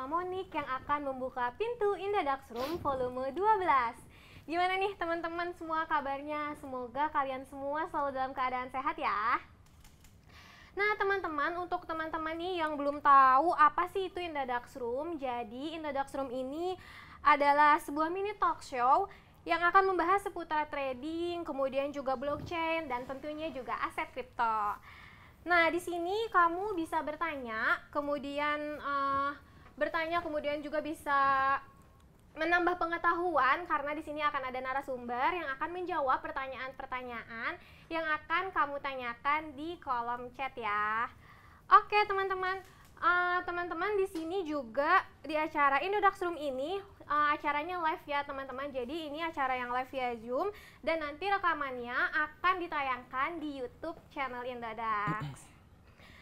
bersama Monik yang akan membuka pintu Indodax Room volume 12. Gimana nih teman-teman semua kabarnya? Semoga kalian semua selalu dalam keadaan sehat ya. Nah teman-teman, untuk teman-teman nih yang belum tahu apa sih itu Indodax Room, jadi Indodax Room ini adalah sebuah mini talk show yang akan membahas seputar trading, kemudian juga blockchain, dan tentunya juga aset kripto. Nah, di sini kamu bisa bertanya, kemudian kemudian juga bisa menambah pengetahuan karena di sini akan ada narasumber yang akan menjawab pertanyaan-pertanyaan yang akan kamu tanyakan di kolom chat ya. Oke, teman-teman. Teman-teman di sini juga di acara Indodax Room ini acaranya live ya teman-teman. Jadi ini acara yang live via Zoom dan nanti rekamannya akan ditayangkan di YouTube channel Indodax.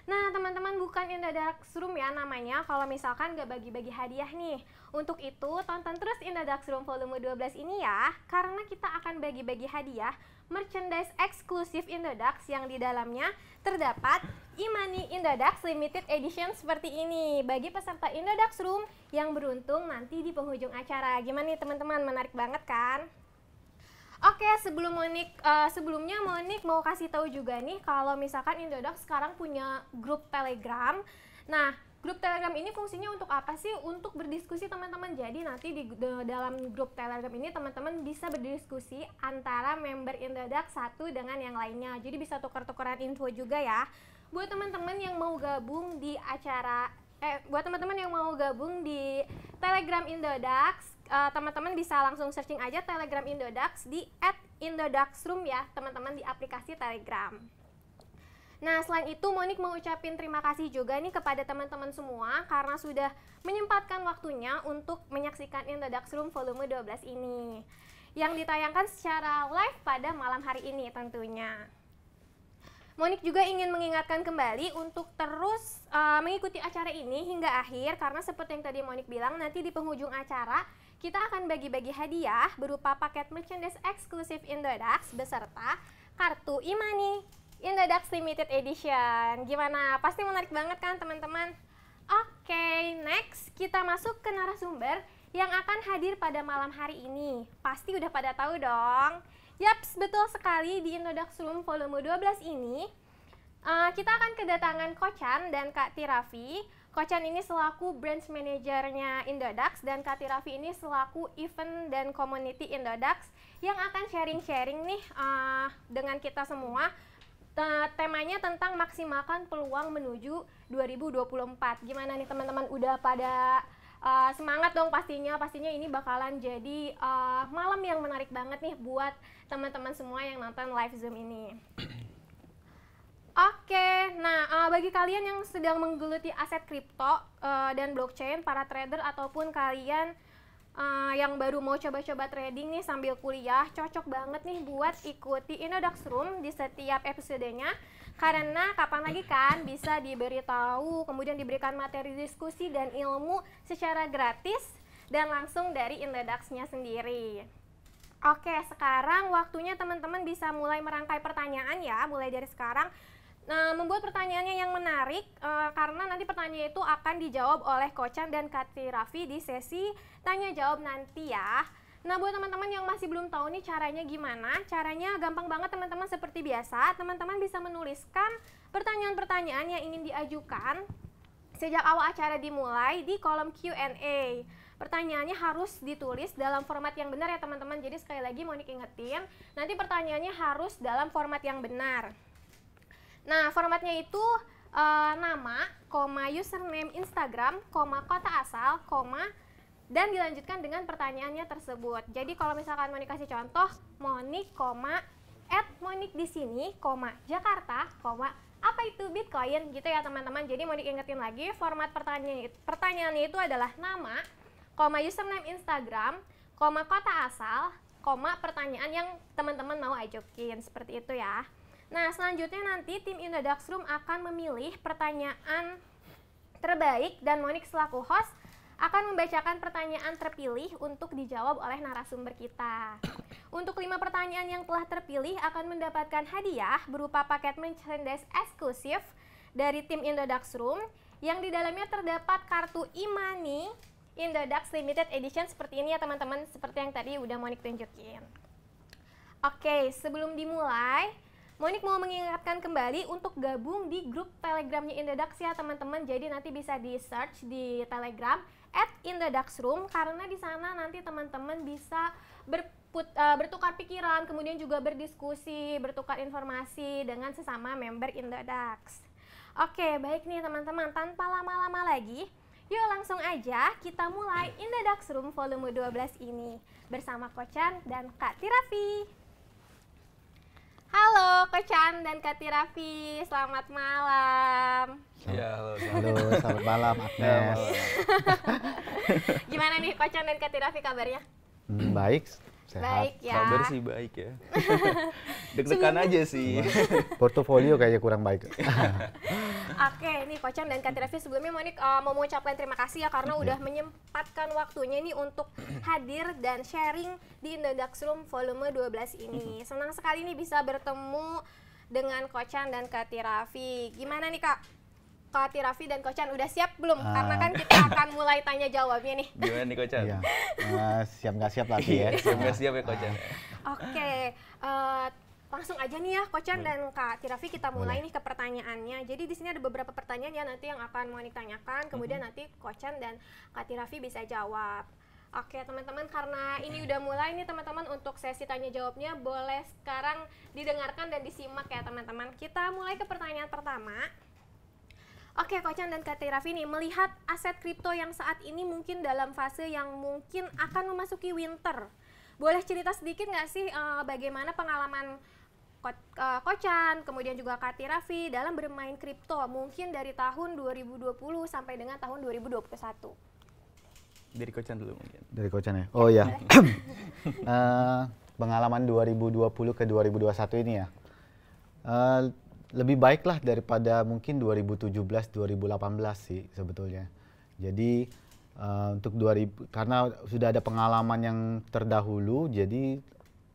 Nah teman-teman, bukan Indodax Room ya namanya kalau misalkan gak bagi-bagi hadiah nih. Untuk itu tonton terus Indodax Room volume 12 ini ya, karena kita akan bagi-bagi hadiah merchandise eksklusif Indodax yang di dalamnya terdapat e-money Indodax limited edition seperti ini bagi peserta Indodax Room yang beruntung nanti di penghujung acara. Gimana nih teman-teman, menarik banget kan? Oke, sebelumnya Monik mau kasih tahu juga nih kalau misalkan Indodax sekarang punya grup Telegram. Nah, grup Telegram ini fungsinya untuk apa sih? Untuk berdiskusi teman-teman. Jadi nanti di dalam grup Telegram ini teman-teman bisa berdiskusi antara member Indodax satu dengan yang lainnya. Jadi bisa tukar-tukaran info juga ya. Buat teman-teman yang mau gabung di Telegram Indodax, teman-teman bisa langsung searching aja Telegram Indodax di @indodaxroom ya teman-teman di aplikasi Telegram. Nah selain itu Monik mau ucapin terima kasih juga nih kepada teman-teman semua karena sudah menyempatkan waktunya untuk menyaksikan Indodax Room volume 12 ini yang ditayangkan secara live pada malam hari ini tentunya. Monik juga ingin mengingatkan kembali untuk terus mengikuti acara ini hingga akhir karena seperti yang tadi Monik bilang, nanti di penghujung acara kita akan bagi-bagi hadiah berupa paket merchandise eksklusif Indodax beserta kartu e-money Indodax Limited Edition. Gimana? Pasti menarik banget kan teman-teman? Oke, next kita masuk ke narasumber yang akan hadir pada malam hari ini. Pasti udah pada tahu dong. Yaps, betul sekali, di Indodax Room volume 12 ini kita akan kedatangan Kocan dan Kak Tirafi. Kocan ini selaku branch manajernya Indodax dan Kak Tirafi ini selaku event dan community Indodax yang akan sharing-sharing nih dengan kita semua. Temanya tentang maksimalkan peluang menuju 2024. Gimana nih teman-teman, udah pada semangat dong pastinya ini bakalan jadi malam yang menarik banget nih buat teman-teman semua yang nonton live Zoom ini. Oke, nah bagi kalian yang sedang menggeluti aset kripto dan blockchain, para trader ataupun kalian yang baru mau coba-coba trading nih sambil kuliah, cocok banget nih buat ikuti Indodax Room di setiap episodenya. Karena kapan lagi kan bisa diberitahu, kemudian diberikan materi diskusi dan ilmu secara gratis dan langsung dari Indodax-nya sendiri. Oke, sekarang waktunya teman-teman bisa mulai merangkai pertanyaan ya, mulai dari sekarang. Nah, membuat pertanyaannya yang menarik karena nanti pertanyaan itu akan dijawab oleh Kocan dan Kak Tirafi di sesi tanya jawab nanti ya. Nah, buat teman-teman yang masih belum tahu nih caranya gimana, caranya gampang banget teman-teman. Seperti biasa, teman-teman bisa menuliskan pertanyaan-pertanyaan yang ingin diajukan sejak awal acara dimulai di kolom Q&A. Pertanyaannya harus ditulis dalam format yang benar ya teman-teman. Jadi sekali lagi Monik ingetin, nanti pertanyaannya harus dalam format yang benar. Nah, formatnya itu nama, username Instagram, kota asal, dan dilanjutkan dengan pertanyaannya tersebut. Jadi kalau misalkan Monik kasih contoh, Monik, @Monik di sini, Jakarta, apa itu Bitcoin gitu ya teman-teman. Jadi Monik ingetin lagi, format pertanyaannya itu adalah nama, username Instagram, kota asal, pertanyaan yang teman-teman mau ajukin, seperti itu ya. Nah, selanjutnya nanti tim Indodax Room akan memilih pertanyaan terbaik dan Monik selaku host akan membacakan pertanyaan terpilih untuk dijawab oleh narasumber kita. Untuk 5 pertanyaan yang telah terpilih akan mendapatkan hadiah berupa paket merchandise eksklusif dari tim Indodax Room yang di dalamnya terdapat kartu e-money Indodax Limited Edition seperti ini ya teman-teman, seperti yang tadi udah Monik tunjukin. Oke, sebelum dimulai, Monik mau mengingatkan kembali untuk gabung di grup Telegramnya Indodax ya teman-teman. Jadi nanti bisa di search di Telegram @indodaxroom, karena di sana nanti teman-teman bisa bertukar pikiran, kemudian juga berdiskusi, bertukar informasi dengan sesama member Indodax. Oke, baik nih teman-teman, tanpa lama-lama lagi, yuk langsung aja kita mulai Indodax Room volume 12 ini bersama Kocan dan Kak Tirafi. Halo Kocan dan Kak Tirafi, selamat malam. Ya, Halo, selamat malam Agnes. Gimana nih Kocan dan Kak Tirafi kabarnya? Baik, sehat. Baik ya. kabar sih baik ya. Deg-degan aja sih. Portofolio kayaknya kurang baik. Oke, nih Kocan dan Kak Tirafi, sebelumnya Monik mau mengucapkan terima kasih ya karena udah menyempatkan waktunya nih untuk hadir dan sharing di Indodax Room volume 12 ini. Senang sekali nih bisa bertemu dengan Kocan dan Kak Tirafi. Gimana nih Kak? Kak Tirafi dan Kocan udah siap belum? Karena kan kita akan mulai tanya jawabnya nih. Gimana nih Kocan? Iya. Siap nggak siap lagi ya. Siap nggak siap ya Kocan? Oke, langsung aja nih ya Kocan dan Kak Tirafi, kita mulai nih ke pertanyaannya. Jadi di sini ada beberapa pertanyaan ya nanti yang akan Monik tanyakan, kemudian nanti Kocan dan Kak Tirafi bisa jawab. Oke teman-teman, karena ini udah mulai nih teman-teman, untuk sesi tanya jawabnya boleh sekarang didengarkan dan disimak ya teman-teman. Kita mulai ke pertanyaan pertama. Oke, Kocan dan Kak Tirafi nih, melihat aset kripto yang saat ini mungkin dalam fase yang mungkin akan memasuki winter. Boleh cerita sedikit nggak sih bagaimana pengalaman Kocan, kemudian juga Kak Tirafi dalam bermain kripto mungkin dari tahun 2020 sampai dengan tahun 2021? Dari Kocan dulu mungkin. Dari Kocan ya. Oh ya. Pengalaman 2020 ke 2021 ini ya. Lebih baik lah daripada mungkin 2017-2018 sih sebetulnya. Jadi untuk karena sudah ada pengalaman yang terdahulu, jadi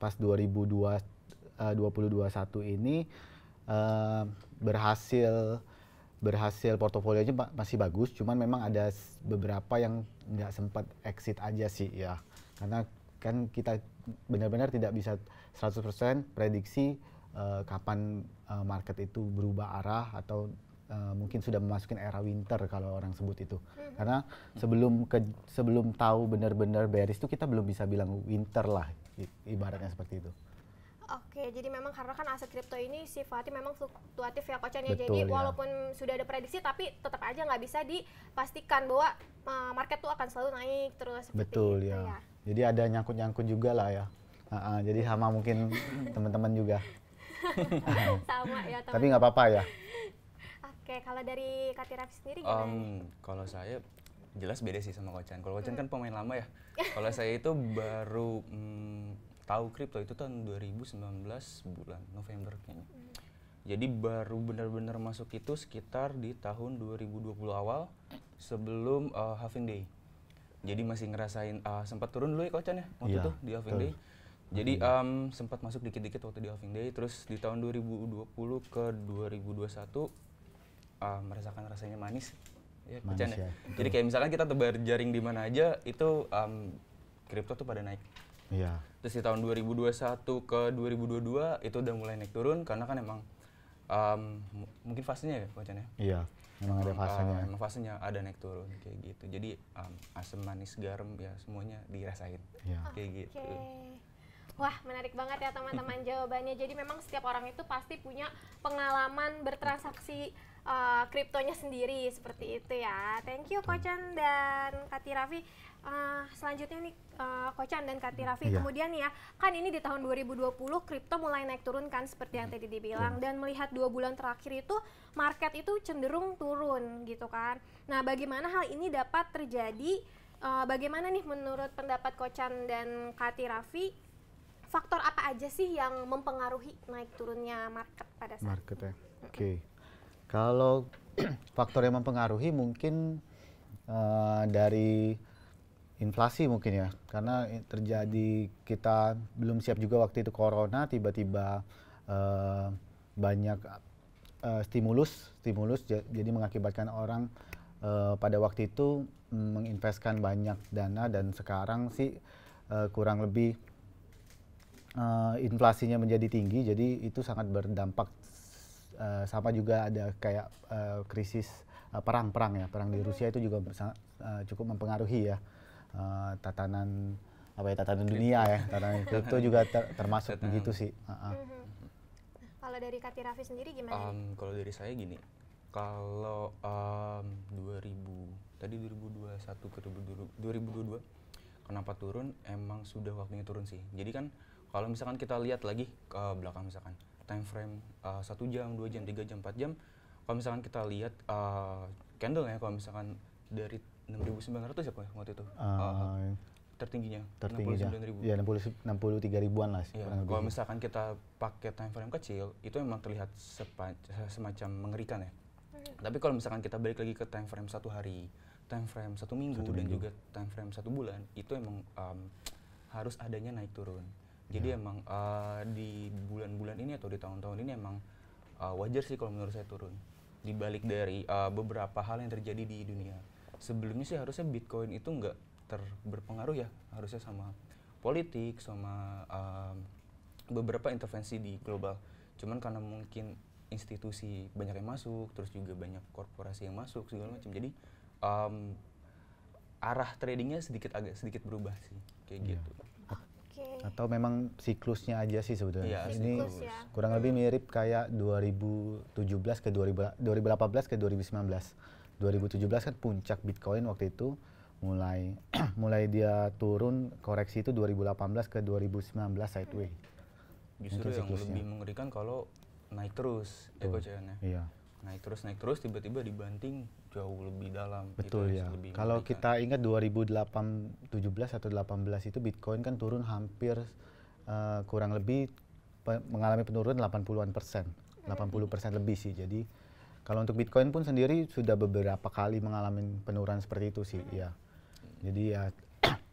pas 2021 ini berhasil portofolionya masih bagus, cuman memang ada beberapa yang nggak sempat exit aja sih ya. Karena kan kita benar-benar tidak bisa 100% prediksi kapan market itu berubah arah atau mungkin sudah memasuki era winter kalau orang sebut itu. Karena sebelum tahu benar-benar bearish itu kita belum bisa bilang winter lah, ibaratnya seperti itu. Oke, jadi memang karena kan aset kripto ini sifatnya memang fluktuatif ya Kocan ya. Betul, jadi walaupun sudah ada prediksi tapi tetap aja nggak bisa dipastikan bahwa market tuh akan selalu naik terus seperti Betul itu ya. Jadi ada nyangkut-nyangkut juga lah ya. Jadi sama mungkin teman-teman juga. Sama ya teman. Tapi nggak apa-apa ya. Oke, kalau dari Kak Tirafi sendiri gimana nih? Kalau saya jelas beda sih sama Kocan. Kalau Kocan kan pemain lama ya. Kalau saya itu baru tahu kripto itu tahun 2019 bulan November kayaknya. Jadi baru benar-benar masuk itu sekitar di tahun 2020 awal sebelum halving day. Jadi masih ngerasain sempat turun dulu ya Kocan ya waktu itu di halving day. Jadi sempat masuk dikit-dikit waktu di halving day, terus di tahun 2020 ke 2021 merasakan rasanya manis ya Kocan ya. Jadi kayak misalkan kita tebar jaring di mana aja itu kripto tuh pada naik. Iya. Terus di tahun 2021 ke 2022 itu udah mulai naik turun karena kan emang mungkin fasenya ya Kocan ya. Iya, memang ada fasenya. Emang fasenya ada naik turun kayak gitu. Jadi asam manis garam ya semuanya dirasain. Iya. Kayak gitu. Wah, menarik banget ya teman-teman jawabannya. Jadi memang setiap orang itu pasti punya pengalaman bertransaksi kriptonya sendiri seperti itu ya. Thank you Kocan dan Kak Tirafi. Selanjutnya nih Kocan dan Kak Tirafi, kemudian ya kan ini di tahun 2020 kripto mulai naik turun kan seperti yang tadi dibilang, dan melihat 2 bulan terakhir itu market itu cenderung turun gitu kan. Nah, bagaimana hal ini dapat terjadi? Bagaimana nih menurut pendapat Kocan dan Kak Tirafi, faktor apa aja sih yang mempengaruhi naik turunnya market pada saat market ya? Oke. Kalau faktor yang mempengaruhi mungkin dari inflasi mungkin ya, karena terjadi, kita belum siap juga waktu itu corona, tiba-tiba banyak stimulus jadi mengakibatkan orang pada waktu itu menginvestkan banyak dana dan sekarang sih kurang lebih inflasinya menjadi tinggi, jadi itu sangat berdampak. Sama juga ada kayak krisis perang di Rusia itu juga cukup mempengaruhi ya tatanan dunia ya, tatanan kripto juga termasuk begitu sih. Kalau dari Kak Raffi sendiri gimana? Kalau dari saya gini, kalau 2021 ke 2022 kenapa turun, emang sudah waktunya turun sih. Jadi kan kalau misalkan kita lihat lagi ke belakang, misalkan time frame 1 jam, 2 jam, 3 jam, 4 jam, kalau misalkan kita lihat candle ya, kalau misalkan dari 6.900 ya waktu itu tertingginya 69.000. Ya 63 ribuan lah sih. Ya, kalau misalkan kita pakai time frame kecil, itu emang terlihat semacam mengerikan ya. Tapi kalau misalkan kita balik lagi ke time frame 1 hari, time frame 1 minggu, dan juga time frame 1 bulan, itu emang harus adanya naik turun. Jadi emang di bulan-bulan ini atau di tahun-tahun ini emang wajar sih kalau menurut saya turun. Dibalik dari beberapa hal yang terjadi di dunia. Sebelumnya sih harusnya Bitcoin itu nggak berpengaruh ya, harusnya sama politik, sama beberapa intervensi di global. Cuman karena mungkin institusi banyak yang masuk, terus juga banyak korporasi yang masuk segala macam. Jadi arah tradingnya agak sedikit berubah sih, kayak gitu. Atau memang siklusnya aja sih sebetulnya. Ya, ini kurang lebih mirip kayak 2017 ke 2018 ke 2019. 2017 kan puncak Bitcoin waktu itu mulai dia turun koreksi itu 2018 ke 2019 sideway. Justru yang lebih mengerikan kalau naik terus ekocennya. Iya. Naik terus tiba-tiba dibanting jauh lebih dalam. Betul ya. Kalau kita ingat 2017 atau 18 itu Bitcoin kan turun hampir kurang lebih mengalami penurunan 80% lebih sih. Jadi kalau untuk Bitcoin pun sendiri sudah beberapa kali mengalami penurunan seperti itu sih, ya. Jadi ya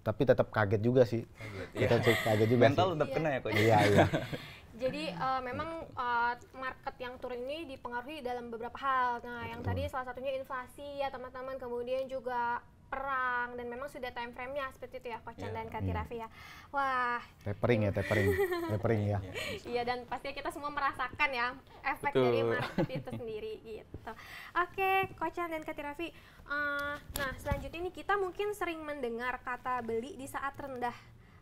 tapi tetap kaget juga sih. Kaget juga. Mental tetap kena ya kok. Iya. Jadi memang market yang turun ini dipengaruhi dalam beberapa hal. Nah, yang tadi salah satunya inflasi ya teman-teman, kemudian juga perang, dan memang sudah time frame-nya seperti itu ya Kocan dan Kak Raffi ya. Wah. Tapering ya. Iya, dan pastinya kita semua merasakan ya efek dari market itu sendiri gitu. Oke, Kocan dan Kak Raffi. Nah, selanjutnya ini kita mungkin sering mendengar kata beli di saat rendah.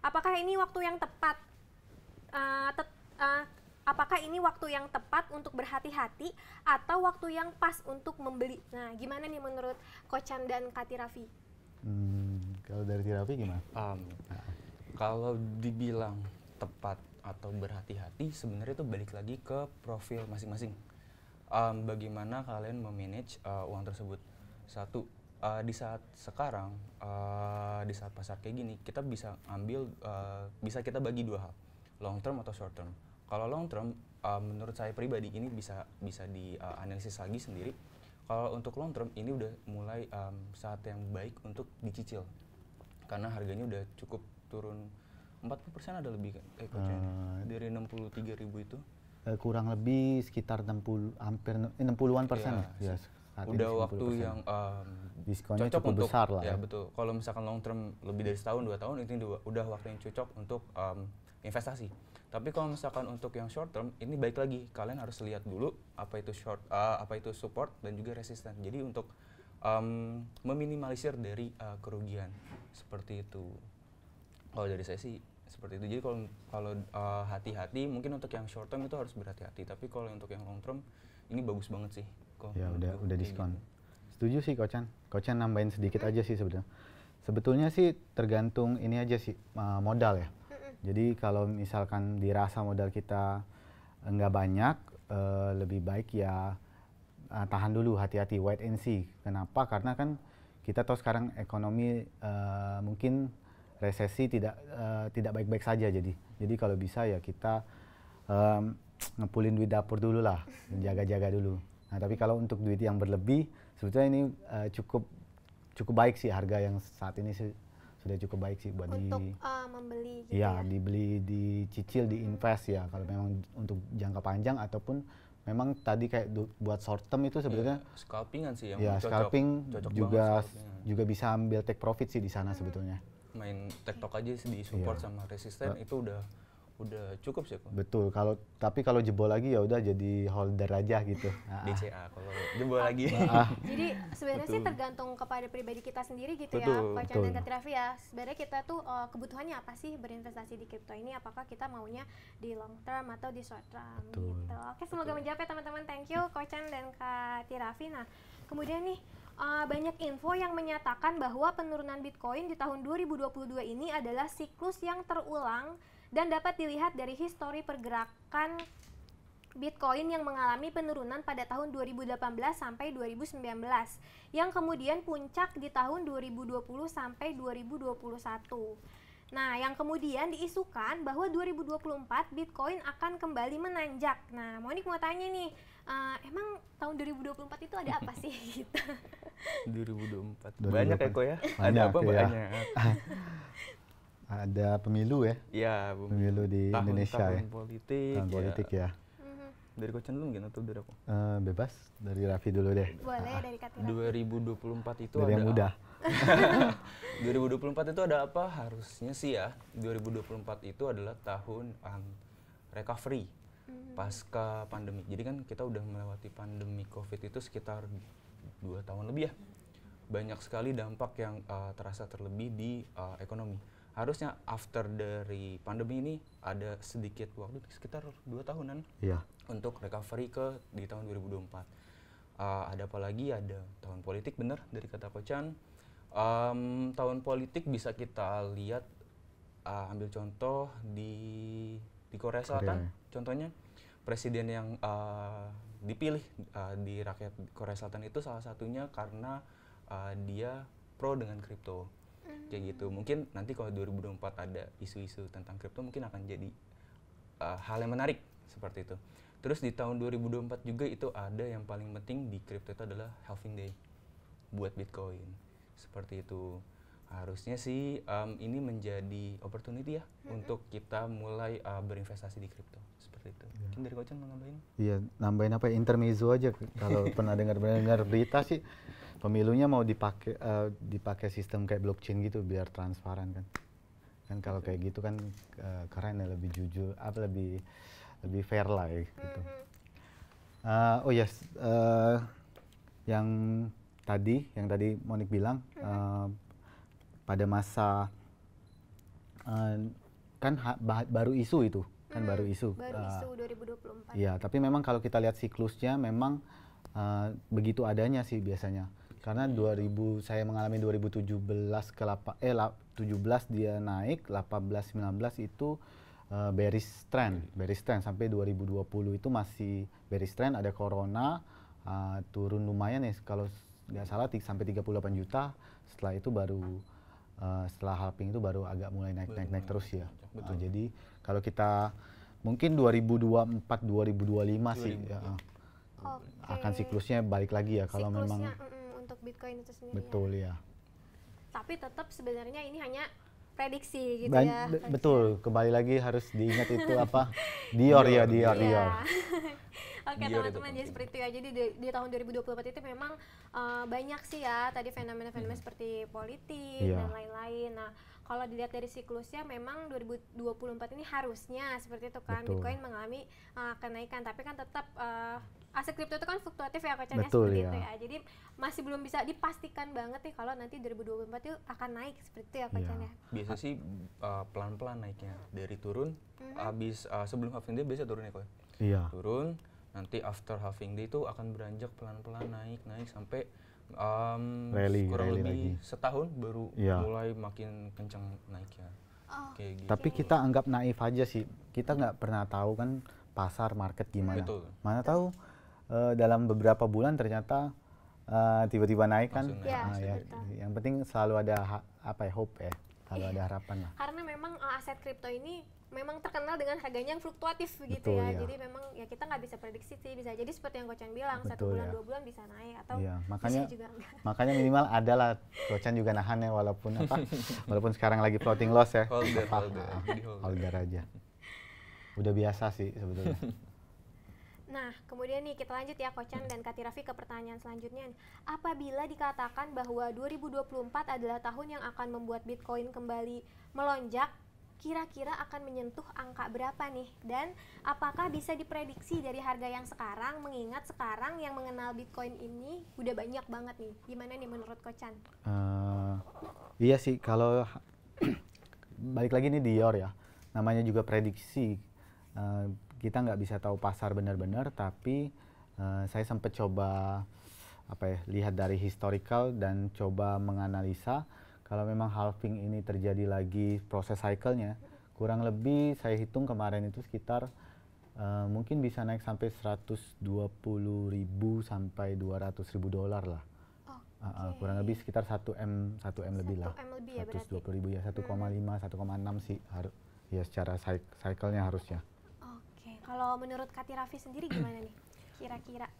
Apakah ini waktu yang tepat? Apakah ini waktu yang tepat untuk berhati-hati atau waktu yang pas untuk membeli? Nah, gimana nih menurut Kocan dan Kak Raffi? Kalau dari Raffi gimana? Kalau dibilang tepat atau berhati-hati, sebenarnya itu balik lagi ke profil masing-masing. Bagaimana kalian memanage uang tersebut? Satu, di saat sekarang, di saat pasar kayak gini, kita bisa bisa kita bagi 2 hal, long term atau short term. Kalau long term, menurut saya pribadi ini bisa dianalisis lagi sendiri. Kalau untuk long term ini udah mulai saat yang baik untuk dicicil, karena harganya udah cukup turun 40% ada lebih kan? Dari 63.000 itu. Kurang lebih sekitar 60-an persen ya. Udah waktu yang diskonnya cocok cukup untuk besar lah ya. Betul. Kalau misalkan long term lebih dari setahun 2 tahun itu udah waktu yang cocok untuk investasi. Tapi kalau misalkan untuk yang short term ini baik lagi, kalian harus lihat dulu apa itu support dan juga resisten. Jadi untuk meminimalisir dari kerugian seperti itu. Kalau dari saya sih seperti itu. Jadi kalau hati-hati, mungkin untuk yang short term itu harus berhati-hati. Tapi kalau untuk yang long term ini bagus banget sih. Ya udah diskon. Setuju sih Kocan nambahin sedikit aja sih sebetulnya sih tergantung ini aja sih modal ya. Jadi kalau misalkan dirasa modal kita nggak banyak, lebih baik ya tahan dulu, hati-hati, wait and see. Kenapa? Karena kan kita tahu sekarang ekonomi mungkin resesi tidak baik-baik saja. Jadi kalau bisa ya kita ngepulin duit dapur dulu lah, jaga-jaga dulu. Nah, tapi kalau untuk duit yang berlebih, sebetulnya ini cukup baik sih, harga yang saat ini sudah cukup baik sih buat untuk membeli gitu ya, dibeli, dicicil, diinvest ya, kalau memang untuk jangka panjang ataupun memang tadi kayak buat short term itu sebetulnya scalpingan sih yang ya cocok, scalping cocok juga banget scalpingan. juga bisa ambil take profit sih di sana sebetulnya. Main tektok aja di support Iya. sama resisten itu udah cukup sih kok. Betul. Tapi kalau jebol lagi ya udah jadi holder aja gitu. DCA kalau jebol lagi. Jadi sebenarnya sih Betul. tergantung kepada pribadi kita sendiri gitu Betul. ya, Coach Betul. dan Kak Raffi ya. Sebenarnya kita tuh kebutuhannya apa sih berinvestasi di kripto ini? Apakah kita maunya di long term atau di short term Betul. gitu. Oke, semoga menjawab ya teman-teman. Thank you Coach dan Kak Raffi. Nah, kemudian nih banyak info yang menyatakan bahwa penurunan Bitcoin di tahun 2022 ini adalah siklus yang terulang dan dapat dilihat dari histori pergerakan Bitcoin yang mengalami penurunan pada tahun 2018 sampai 2019 yang kemudian puncak di tahun 2020 sampai 2021. Nah, yang kemudian diisukan bahwa 2024 Bitcoin akan kembali menanjak. Nah, Monik mau tanya nih, emang tahun 2024 itu ada apa sih gitu? 2024. 2024. Banyak ya kok ya? Ada Banyak, apa ya. banyak? Ada pemilu ya, Ya, pemilu di Indonesia ya. tahun politik. Tahun politik ya. Dari Coach dulu mungkin atau dari aku? Bebas dari Raffi dulu deh. Boleh dari Kak Raffi. 2024 itu Dari ada yang muda. 2024 itu ada apa? Harusnya sih ya, 2024 itu adalah tahun recovery pasca pandemi. Jadi kan kita udah melewati pandemi COVID itu sekitar 2 tahun lebih ya. Banyak sekali dampak yang terasa terlebih di ekonomi. Harusnya after dari pandemi ini ada sedikit waktu sekitar 2 tahunan Iya. untuk recovery di tahun 2024. Ada apa lagi? Ada tahun politik, bener dari kata Kocan. Tahun politik bisa kita lihat, ambil contoh di Korea Selatan. Contohnya presiden yang dipilih di rakyat Korea Selatan itu salah satunya karena dia pro dengan kripto. Kayak gitu. Mungkin nanti kalau 2024 ada isu-isu tentang kripto mungkin akan jadi hal yang menarik seperti itu. Terus di tahun 2024 juga itu ada yang paling penting di kripto itu adalah halving day buat Bitcoin. Seperti itu. Harusnya sih ini menjadi opportunity ya untuk kita mulai berinvestasi di kripto. Seperti itu. Mungkin dari Kocan mau nambahin? Iya, nambahin apa ya, intermezzo aja. Kalau pernah dengar berita sih, pemilunya mau dipakai sistem kayak blockchain gitu biar transparan kan. Kan kalau kayak gitu kan keren ya, lebih jujur, lebih fair lah ya, gitu. Oh yes, yang tadi Monik bilang pada masa kan baru isu itu. Kan baru isu. Baru isu 2024. Iya, tapi memang kalau kita lihat siklusnya memang begitu adanya sih biasanya. Karena saya mengalami 2017 17 dia naik, 18 19 itu bearish trend sampai 2020 itu masih bearish trend, ada corona, turun lumayan ya, kalau nggak salah sampai 38 juta. Setelah itu setelah halving itu baru agak mulai naik terus ya. Jadi kalau kita mungkin 2024 2025 sih ya, akan siklusnya balik lagi ya kalau memang untuk Bitcoin itu sendiri. Betul ya. Tapi tetap sebenarnya ini hanya prediksi gitu ya. Betul, kembali lagi harus diingat itu apa? Dior. Oke teman-teman, jadi seperti itu ya. Jadi di tahun 2024 itu memang banyak sih ya tadi fenomena-fenomena seperti politik dan lain-lain. Nah, kalau dilihat dari siklusnya memang 2024 ini harusnya seperti itu kan. Betul. Bitcoin mengalami kenaikan, tapi kan tetap aset kripto itu kan fluktuatif ya Kocan, seperti itu ya. Jadi masih belum bisa dipastikan banget nih kalau nanti 2024 itu akan naik seperti itu ya Kocan ya. Biasa sih pelan-pelan naiknya, dari turun habis sebelum halving day biasa turun ya kok. Iya. Turun, nanti after halving day itu akan beranjak pelan-pelan naik sampai kurang lebih setahun baru mulai makin kencang naiknya. Kayak gitu. Tapi kita anggap naif aja sih, kita nggak pernah tahu kan pasar market gimana. Betul. Mana tahu dalam beberapa bulan ternyata tiba-tiba naik kan. Yang penting selalu ada hope ya, selalu ada harapan lah. Karena memang aset kripto ini memang terkenal dengan harganya yang fluktuatif gitu. Betul, ya. Jadi memang ya kita nggak bisa prediksi sih, bisa jadi seperti yang Kocan bilang, Betul, 1 bulan 2 bulan bisa naik atau makanya, bisa juga enggak. Makanya minimal ada lah, Kocan juga nahan ya walaupun sekarang lagi floating loss ya. Holder aja. Udah biasa sih sebetulnya. Nah, kemudian nih kita lanjut ya Kocan dan Kak Raffi ke pertanyaan selanjutnya. Apabila dikatakan bahwa 2024 adalah tahun yang akan membuat Bitcoin kembali melonjak, kira-kira akan menyentuh angka berapa nih? Dan apakah bisa diprediksi dari harga yang sekarang, mengingat sekarang yang mengenal Bitcoin ini udah banyak banget nih. Gimana nih menurut Kocan? Iya sih, kalau balik lagi nih Dior ya, namanya juga prediksi. Kita nggak bisa tahu pasar benar-benar, tapi saya sempat coba lihat dari historical dan coba menganalisa kalau memang halving ini terjadi lagi proses cycle-nya, kurang lebih saya hitung kemarin itu sekitar mungkin bisa naik sampai 120.000 sampai 200.000 dolar lah. Kurang lebih sekitar 1 M lebih lah. 1 M lebih ya berarti? 120.000 ya, 1,5, 1,6 sih ya secara cycle-nya harusnya. Kalau menurut Kak Raffi sendiri gimana nih kira-kira?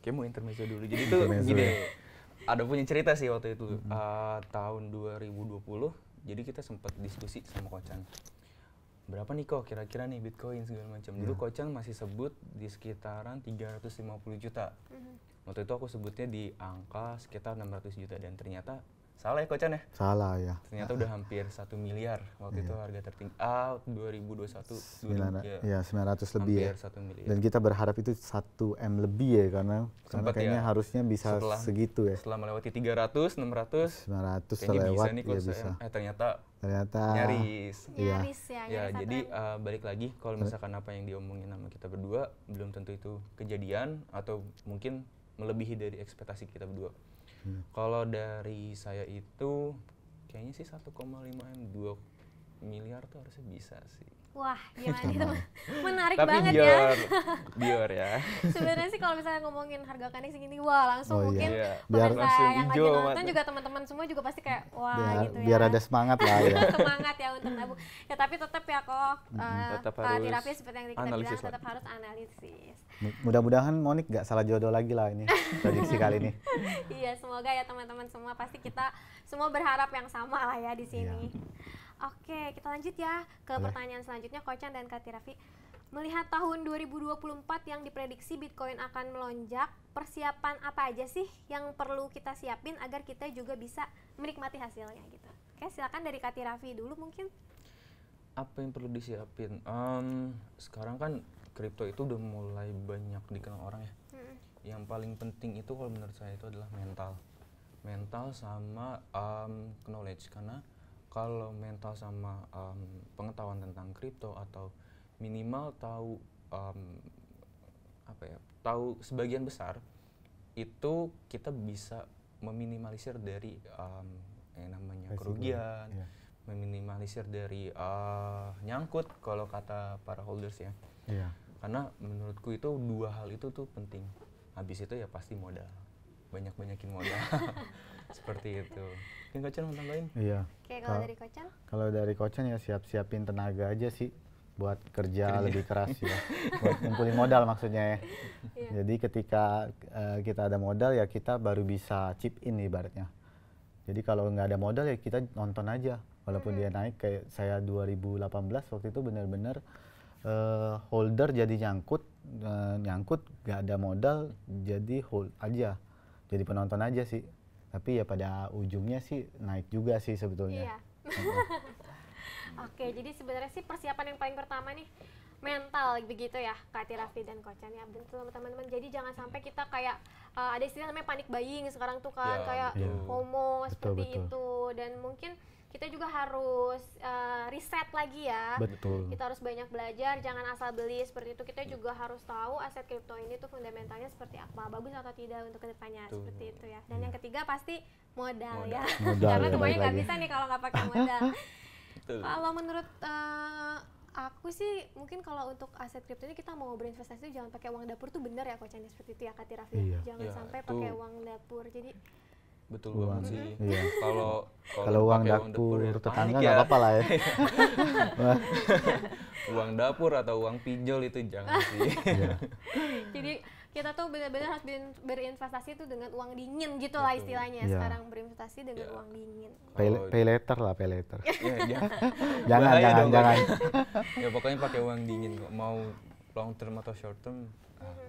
Kayak mau intermezzo dulu. Jadi tuh gini, ada punya cerita sih waktu itu tahun 2020. Jadi kita sempat diskusi sama Kocan. Berapa nih kok kira-kira nih Bitcoin segala macam. Dulu Kocan masih sebut di sekitaran 350 juta. Waktu itu aku sebutnya di angka sekitar 600 juta dan ternyata salah ya Kocan ya? Salah ya. Ternyata udah hampir 1 miliar waktu itu harga tertinggi. 2021. Iya, 900 lebih ya. Hampir 1 miliar. Dan kita berharap itu 1 M lebih ya, karena kayaknya harusnya bisa segitu ya. Setelah melewati 300, 600, 900 kayaknya lewat, bisa nih kalau bisa. ternyata Nyaris iya. ya. Jadi balik lagi kalau misalkan apa yang diomongin sama kita berdua belum tentu itu kejadian atau mungkin melebihi dari ekspektasi kita berdua. Kalau dari saya itu kayaknya sih 1,5 M 2 miliar tuh harusnya bisa sih. Wah, gimana nih teman? Menarik Tapi banget ya. Dior ya. Sebenarnya sih kalau misalnya ngomongin harga kanik segini, wah langsung mungkin biar pemirsa yang lagi nonton juga teman-teman semua juga pasti kayak wah gitu ya. Biar ada semangat lah ya. Semangat ya untuk nabung. Ya tapi tetap ya kok Kak Raffi seperti yang kita bilang tetap harus analisis. Mudah-mudahan Monik gak salah jodoh lagi lah ini prediksi kali ini. Iya, semoga ya teman-teman semua, pasti kita semua berharap yang sama lah ya di sini. Oke, kita lanjut ya ke pertanyaan selanjutnya Kocan dan Kak Raffi. Melihat tahun 2024 yang diprediksi Bitcoin akan melonjak, persiapan apa aja sih yang perlu kita siapin agar kita juga bisa menikmati hasilnya gitu? Oke, silakan dari Kak Raffi dulu mungkin. Apa yang perlu disiapin? Sekarang kan kripto itu udah mulai banyak dikenal orang ya. Yang paling penting itu kalau menurut saya itu adalah mental sama knowledge, karena kalau mental sama pengetahuan tentang kripto atau minimal tahu tahu sebagian besar itu kita bisa meminimalisir dari yang namanya kerugian, meminimalisir dari nyangkut kalau kata para holders ya. Karena menurutku itu dua hal itu tuh penting. Habis itu ya pasti modal, banyakin modal. Seperti itu. Mungkin Kocan mau tambahin? Iya. Oke, kalau dari Kocan? Kalau dari Kocan ya siapin tenaga aja sih buat kerja lebih keras ya. Buat ngumpulin modal maksudnya ya. Jadi ketika kita ada modal ya kita baru bisa chip in ibaratnya. Jadi kalau nggak ada modal ya kita nonton aja. Walaupun dia naik kayak saya 2018 waktu itu benar-benar holder jadi nyangkut nggak ada modal jadi hold aja. Jadi penonton aja sih. Tapi ya pada ujungnya sih naik juga sih sebetulnya. Iya. Oke, jadi sebenarnya sih persiapan yang paling pertama nih mental begitu ya Kak Raffi dan Kocan ya, betul teman-teman. Jadi jangan sampai kita kayak ada istilah namanya panic buying sekarang tuh kan, kayak FOMO seperti itu, dan mungkin kita juga harus riset lagi ya. Betul. Kita harus banyak belajar, jangan asal beli seperti itu. Kita juga harus tahu aset kripto ini tuh fundamentalnya seperti apa, bagus atau tidak untuk kedepannya, seperti itu ya. Dan yang ketiga pasti modal ya. Karena semuanya nggak bisa nih kalau nggak pakai modal. Kalau menurut aku sih mungkin kalau untuk aset kripto ini kita mau berinvestasi jangan pakai uang dapur tuh benar ya Kocan, seperti itu ya Kak Raffi. Jangan sampai pakai uang dapur. Jadi betul banget sih. Kalau uang dapur tetangga nggak apa-apa lah ya. Uang dapur atau uang pinjol itu jangan sih. Jadi kita tuh benar-benar harus berinvestasi itu dengan uang dingin gitu lah istilahnya. Sekarang berinvestasi dengan uang dingin. Pay later lah, pay later. jangan. Ya pokoknya pakai uang dingin kok. Mau long term atau short term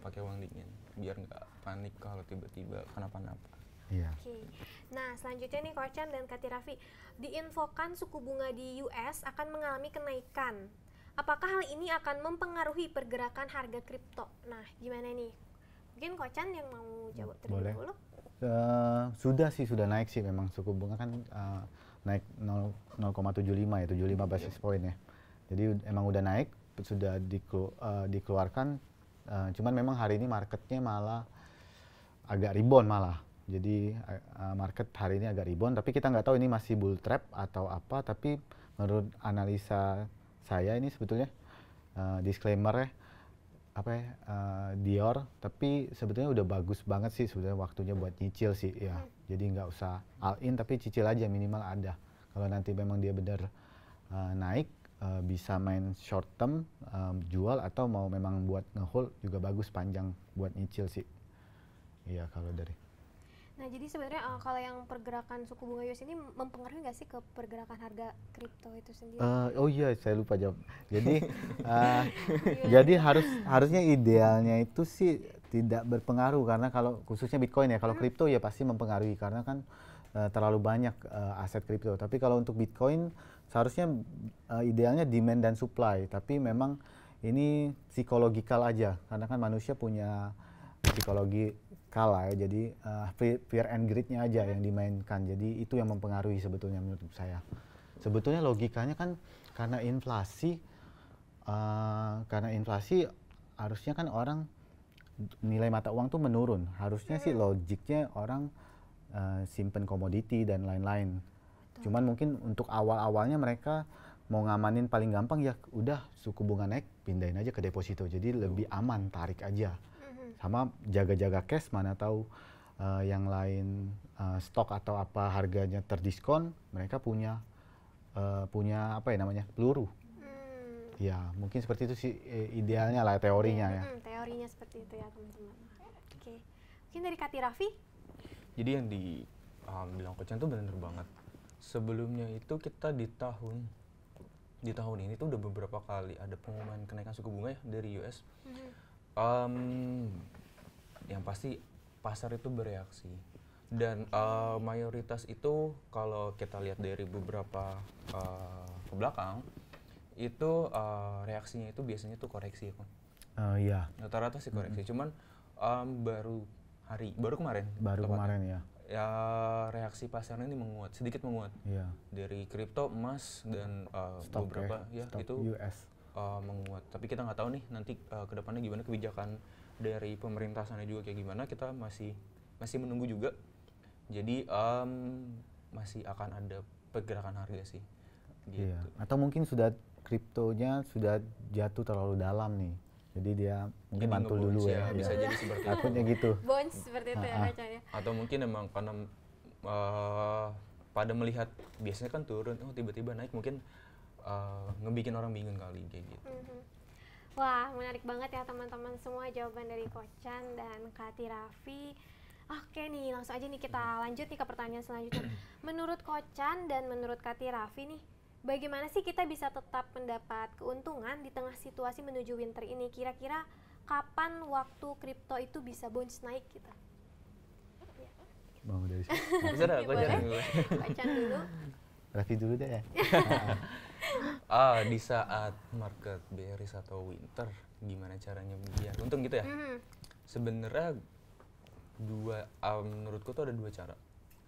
pakai uang dingin biar nggak panik kalau tiba-tiba kenapa-napa. Iya. Oke. Nah, selanjutnya nih Coach Chan dan Kak Raffi, diinfokan suku bunga di US akan mengalami kenaikan. Apakah hal ini akan mempengaruhi pergerakan harga kripto? Nah, gimana nih? Mungkin Coach Chan yang mau jawab terlebih Boleh. dahulu. Sudah naik sih memang suku bunga kan naik 0,75 ya, 75 basis point ya. Jadi emang udah naik, sudah dikeluarkan, cuman memang hari ini marketnya malah agak rebound malah. Jadi market hari ini agak rebound, tapi kita nggak tahu ini masih bull trap atau apa, tapi menurut analisa saya ini sebetulnya disclaimer ya, Dior, tapi sebetulnya udah bagus banget sih sebetulnya waktunya buat nyicil sih ya. Jadi nggak usah all in tapi cicil aja minimal ada. Kalau nanti memang dia benar naik, bisa main short term, jual atau mau memang buat nge-hold juga bagus panjang buat nyicil sih. Iya kalau dari. Nah, jadi sebenarnya kalau yang pergerakan suku bunga US ini mempengaruhi nggak sih ke pergerakan harga kripto itu sendiri? Oh iya, saya lupa jawab. Jadi jadi harusnya idealnya itu sih tidak berpengaruh karena kalau khususnya Bitcoin ya, kalau kripto ya pasti mempengaruhi karena kan terlalu banyak aset kripto. Tapi kalau untuk Bitcoin seharusnya idealnya demand dan supply. Tapi memang ini psikologikal aja karena kan manusia punya psikologi kalah ya, jadi fear and greed-nya aja yang dimainkan, jadi itu yang mempengaruhi sebetulnya menurut saya. Sebetulnya logikanya kan karena inflasi harusnya kan orang nilai mata uang tuh menurun, harusnya sih logiknya orang simpen komoditi dan lain-lain. Cuman mungkin untuk awal-awalnya mereka mau ngamanin paling gampang ya udah suku bunga naik pindahin aja ke deposito, jadi lebih aman tarik aja. Sama jaga-jaga cash, mana tahu yang lain stok atau apa harganya terdiskon, mereka punya apa ya namanya peluru. Ya mungkin seperti itu sih idealnya lah teorinya ya. Teorinya seperti itu ya teman-teman. Oke, mungkin dari Kak Raffi? Jadi yang bilang Coach Chan tuh bener banget. Sebelumnya itu kita di tahun ini tuh udah beberapa kali ada pengumuman kenaikan suku bunga ya dari US. Yang pasti pasar itu bereaksi dan mayoritas itu kalau kita lihat dari beberapa ke belakang itu reaksinya itu biasanya tuh koreksi kan. Iya. Rata-rata sih koreksi. Cuman baru kemarin Ya. Ya reaksi pasarnya ini sedikit menguat. Iya. Dari kripto, emas dan Stok beberapa stok itu US. menguat. Tapi kita nggak tahu nih nanti kedepannya gimana kebijakan dari pemerintah sana juga kayak gimana, kita masih menunggu juga. Jadi masih akan ada pergerakan harga sih. Gitu. Iya. Atau mungkin kriptonya sudah jatuh terlalu dalam nih. Jadi dia mungkin Jadi mantul dulu ya. bisa Iya. jadi seperti itu. Takutnya gitu. Bonds seperti itu ya Kak ya. Atau mungkin emang karena pada melihat biasanya kan turun, tiba-tiba naik mungkin ngebikin orang bingung kali kayak gitu. Wah, menarik banget ya teman-teman semua jawaban dari Coach Chan dan Kak Raffi. Oke nih, langsung aja nih kita lanjut nih ke pertanyaan selanjutnya. Menurut Coach Chan dan menurut Kak Raffi nih, bagaimana sih kita bisa tetap mendapat keuntungan di tengah situasi menuju winter ini? Kira-kira kapan waktu kripto itu bisa bounce naik gitu? Mau dari sini. Coach Chan dulu. Raffi dulu deh ya. Di saat market bearish atau winter, gimana caranya biar untung gitu ya? Sebenarnya menurutku tuh ada dua cara,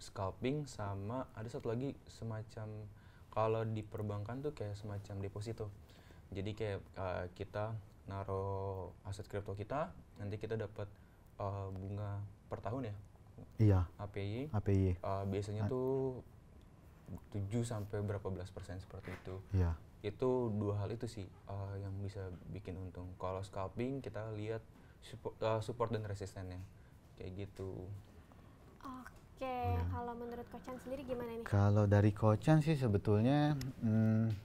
scalping sama ada satu lagi semacam kalau di perbankan tuh kayak semacam deposito. Jadi kayak kita naruh aset kripto kita, nanti kita dapat bunga per tahun ya. Iya. APY. Biasanya tuh 7 sampai berapa belas persen seperti itu. Iya. Itu dua hal itu sih yang bisa bikin untung. Kalau scalping kita lihat support dan resistennya kayak gitu. Oke, kalau menurut Coach Chan sendiri gimana nih? Kalau dari Coach Chan sih sebetulnya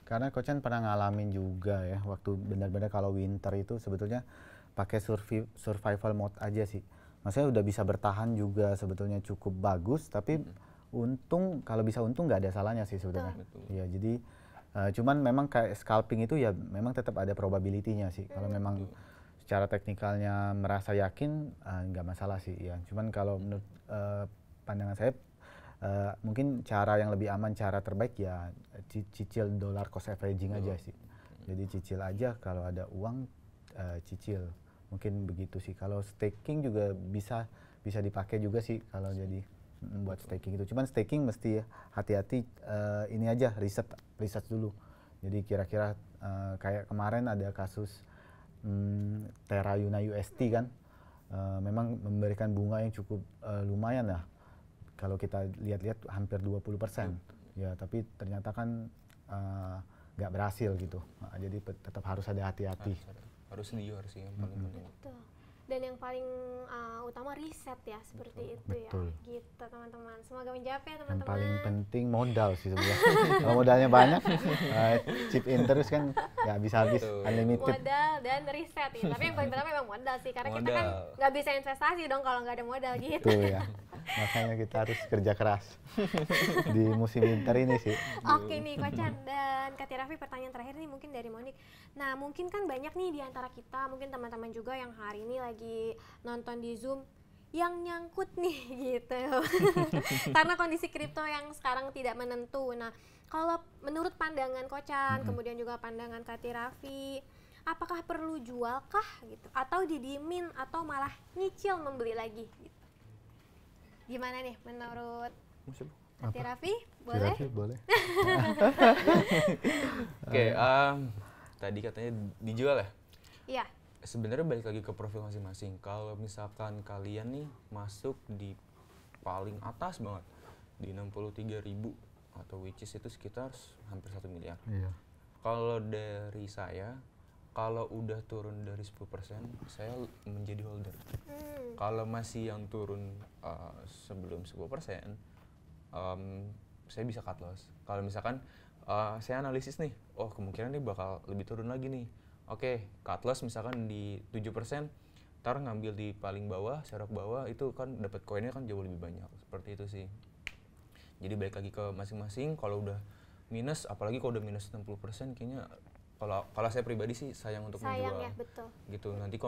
karena Coach Chan pernah ngalamin juga ya waktu benar-benar kalau winter itu sebetulnya pakai survival mode aja sih. Maksudnya udah bisa bertahan juga sebetulnya cukup bagus, tapi untung kalau bisa untung nggak ada salahnya sih sebetulnya. Iya, jadi cuman memang kayak scalping itu ya memang tetap ada probability-nya sih. Kalau memang secara teknikalnya merasa yakin nggak masalah sih ya. Cuman kalau menurut pandangan saya mungkin cara yang lebih aman, cara terbaik ya cicil dollar cost averaging aja sih. Jadi cicil aja, kalau ada uang cicil, mungkin begitu sih. Kalau staking juga bisa dipakai juga sih kalau jadi buat staking itu. Cuman staking mesti hati-hati, ini aja riset dulu. Jadi kira-kira kayak kemarin ada kasus Terra Luna UST kan, memang memberikan bunga yang cukup lumayan lah. Kalau kita lihat-lihat hampir 20%. Ya, tapi ternyata kan nggak berhasil gitu. Jadi tetap harus ada hati-hati. Harus sendiri sih yang paling penting. Betul. Dan yang paling utama riset ya, seperti itu Betul. ya. Gitu teman-teman. Semoga menjawab ya Yang teman-teman. paling penting modal sih sebenarnya. Kalau modalnya banyak, chip in terus kan nggak bisa habis, Betul. unlimited. Modal dan riset ya. Tapi yang paling pertama memang modal sih, karena kita kan Modal. nggak bisa investasi dong kalau nggak ada modal gitu. Betul ya. Makanya kita harus kerja keras di musim winter ini sih. Oke nih Kocan dan Kak Raffi, pertanyaan terakhir nih mungkin dari Monik. Nah mungkin kan banyak nih di antara kita, mungkin teman-teman juga yang hari ini lagi nonton di Zoom yang nyangkut nih gitu. Karena kondisi kripto yang sekarang tidak menentu. Nah kalau menurut pandangan Kocan, kemudian juga pandangan Kak Raffi, apakah perlu jual kah gitu? Atau didiemin atau malah nyicil membeli lagi gitu? Gimana nih menurut Kak Raffi? Boleh? Raffi, boleh. Oke, tadi katanya dijual ya? Iya. Sebenarnya balik lagi ke profil masing-masing. Kalau misalkan kalian nih masuk di paling atas banget di 63.000 atau which is itu sekitar hampir 1 miliar. Iya. Kalau dari saya, kalau udah turun dari 10%, saya menjadi holder. Kalau masih yang turun sebelum 10%, saya bisa cut loss. Kalau misalkan saya analisis nih, oh kemungkinan ini bakal lebih turun lagi nih. Oke, cut loss misalkan di 7%, ntar ngambil di paling bawah, serok bawah, itu kan dapat koinnya kan jauh lebih banyak. Seperti itu sih. Jadi balik lagi ke masing-masing, kalau udah minus, apalagi kalau udah minus 60%, kayaknya kalau saya pribadi sih sayang untuk menjual. Sayang ya, betul. Gitu. Nanti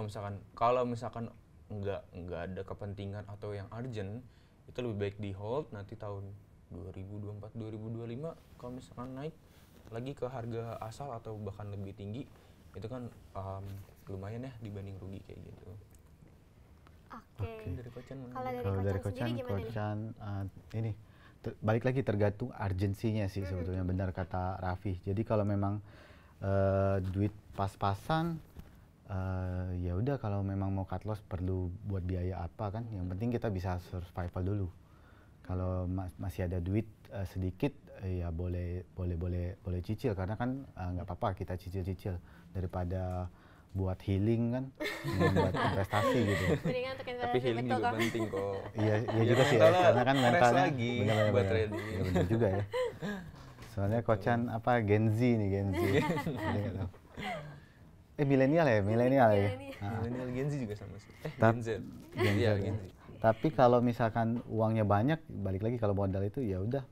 kalau misalkan nggak ada kepentingan atau yang urgent, itu lebih baik di hold, nanti tahun 2024 2025 kalau misalkan naik lagi ke harga asal atau bahkan lebih tinggi, itu kan lumayan ya dibanding rugi kayak gitu. Oke. Dari Kocan mana? Kalau dari Kalau dari Kocan sendiri gimana nih? Kocan ini balik lagi tergantung urgensinya sih sebetulnya, benar kata Raffi. Jadi kalau memang duit pas-pasan, ya udah, kalau memang mau cut loss perlu buat biaya apa kan, yang penting kita bisa survival dulu. Kalau masih ada duit sedikit, ya boleh cicil, karena kan nggak apa-apa kita cicil daripada buat healing kan, buat investasi gitu. Mendingan untuk investasi. Tapi healing betul juga kok. penting kok. Iya Biar juga sih ya, mentalnya karena kan fresh mentalnya lagi benar-benar buat trading. Iya, benar juga ya. Soalnya Kocan apa Gen Z nih, Gen Z. Jadi nggak tahu. Milenial ya. Milenial. Millennial Gen Z juga sama sih. Tap- Gen Z. Gen Z Iya, ya. Gen Z. Tapi kalau misalkan uangnya banyak, balik lagi kalau modal itu ya udah,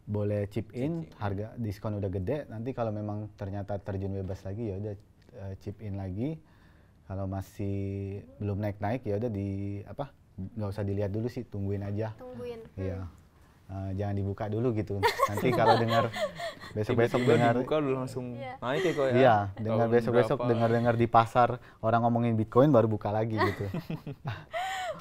boleh chip in, harga diskon udah gede. Nanti kalau memang ternyata terjun bebas lagi, ya udah chip in lagi. Kalau masih belum naik ya udah nggak usah dilihat dulu sih, tungguin aja. Tungguin. Iya. Jangan dibuka dulu gitu. Nanti kalau dengar besok-besok Tiba-tiba dengar, dibuka udah langsung Iya. naik ya kok ya. iya, dengar Tahun besok-besok berapa. dengar di pasar orang ngomongin Bitcoin, baru buka lagi gitu.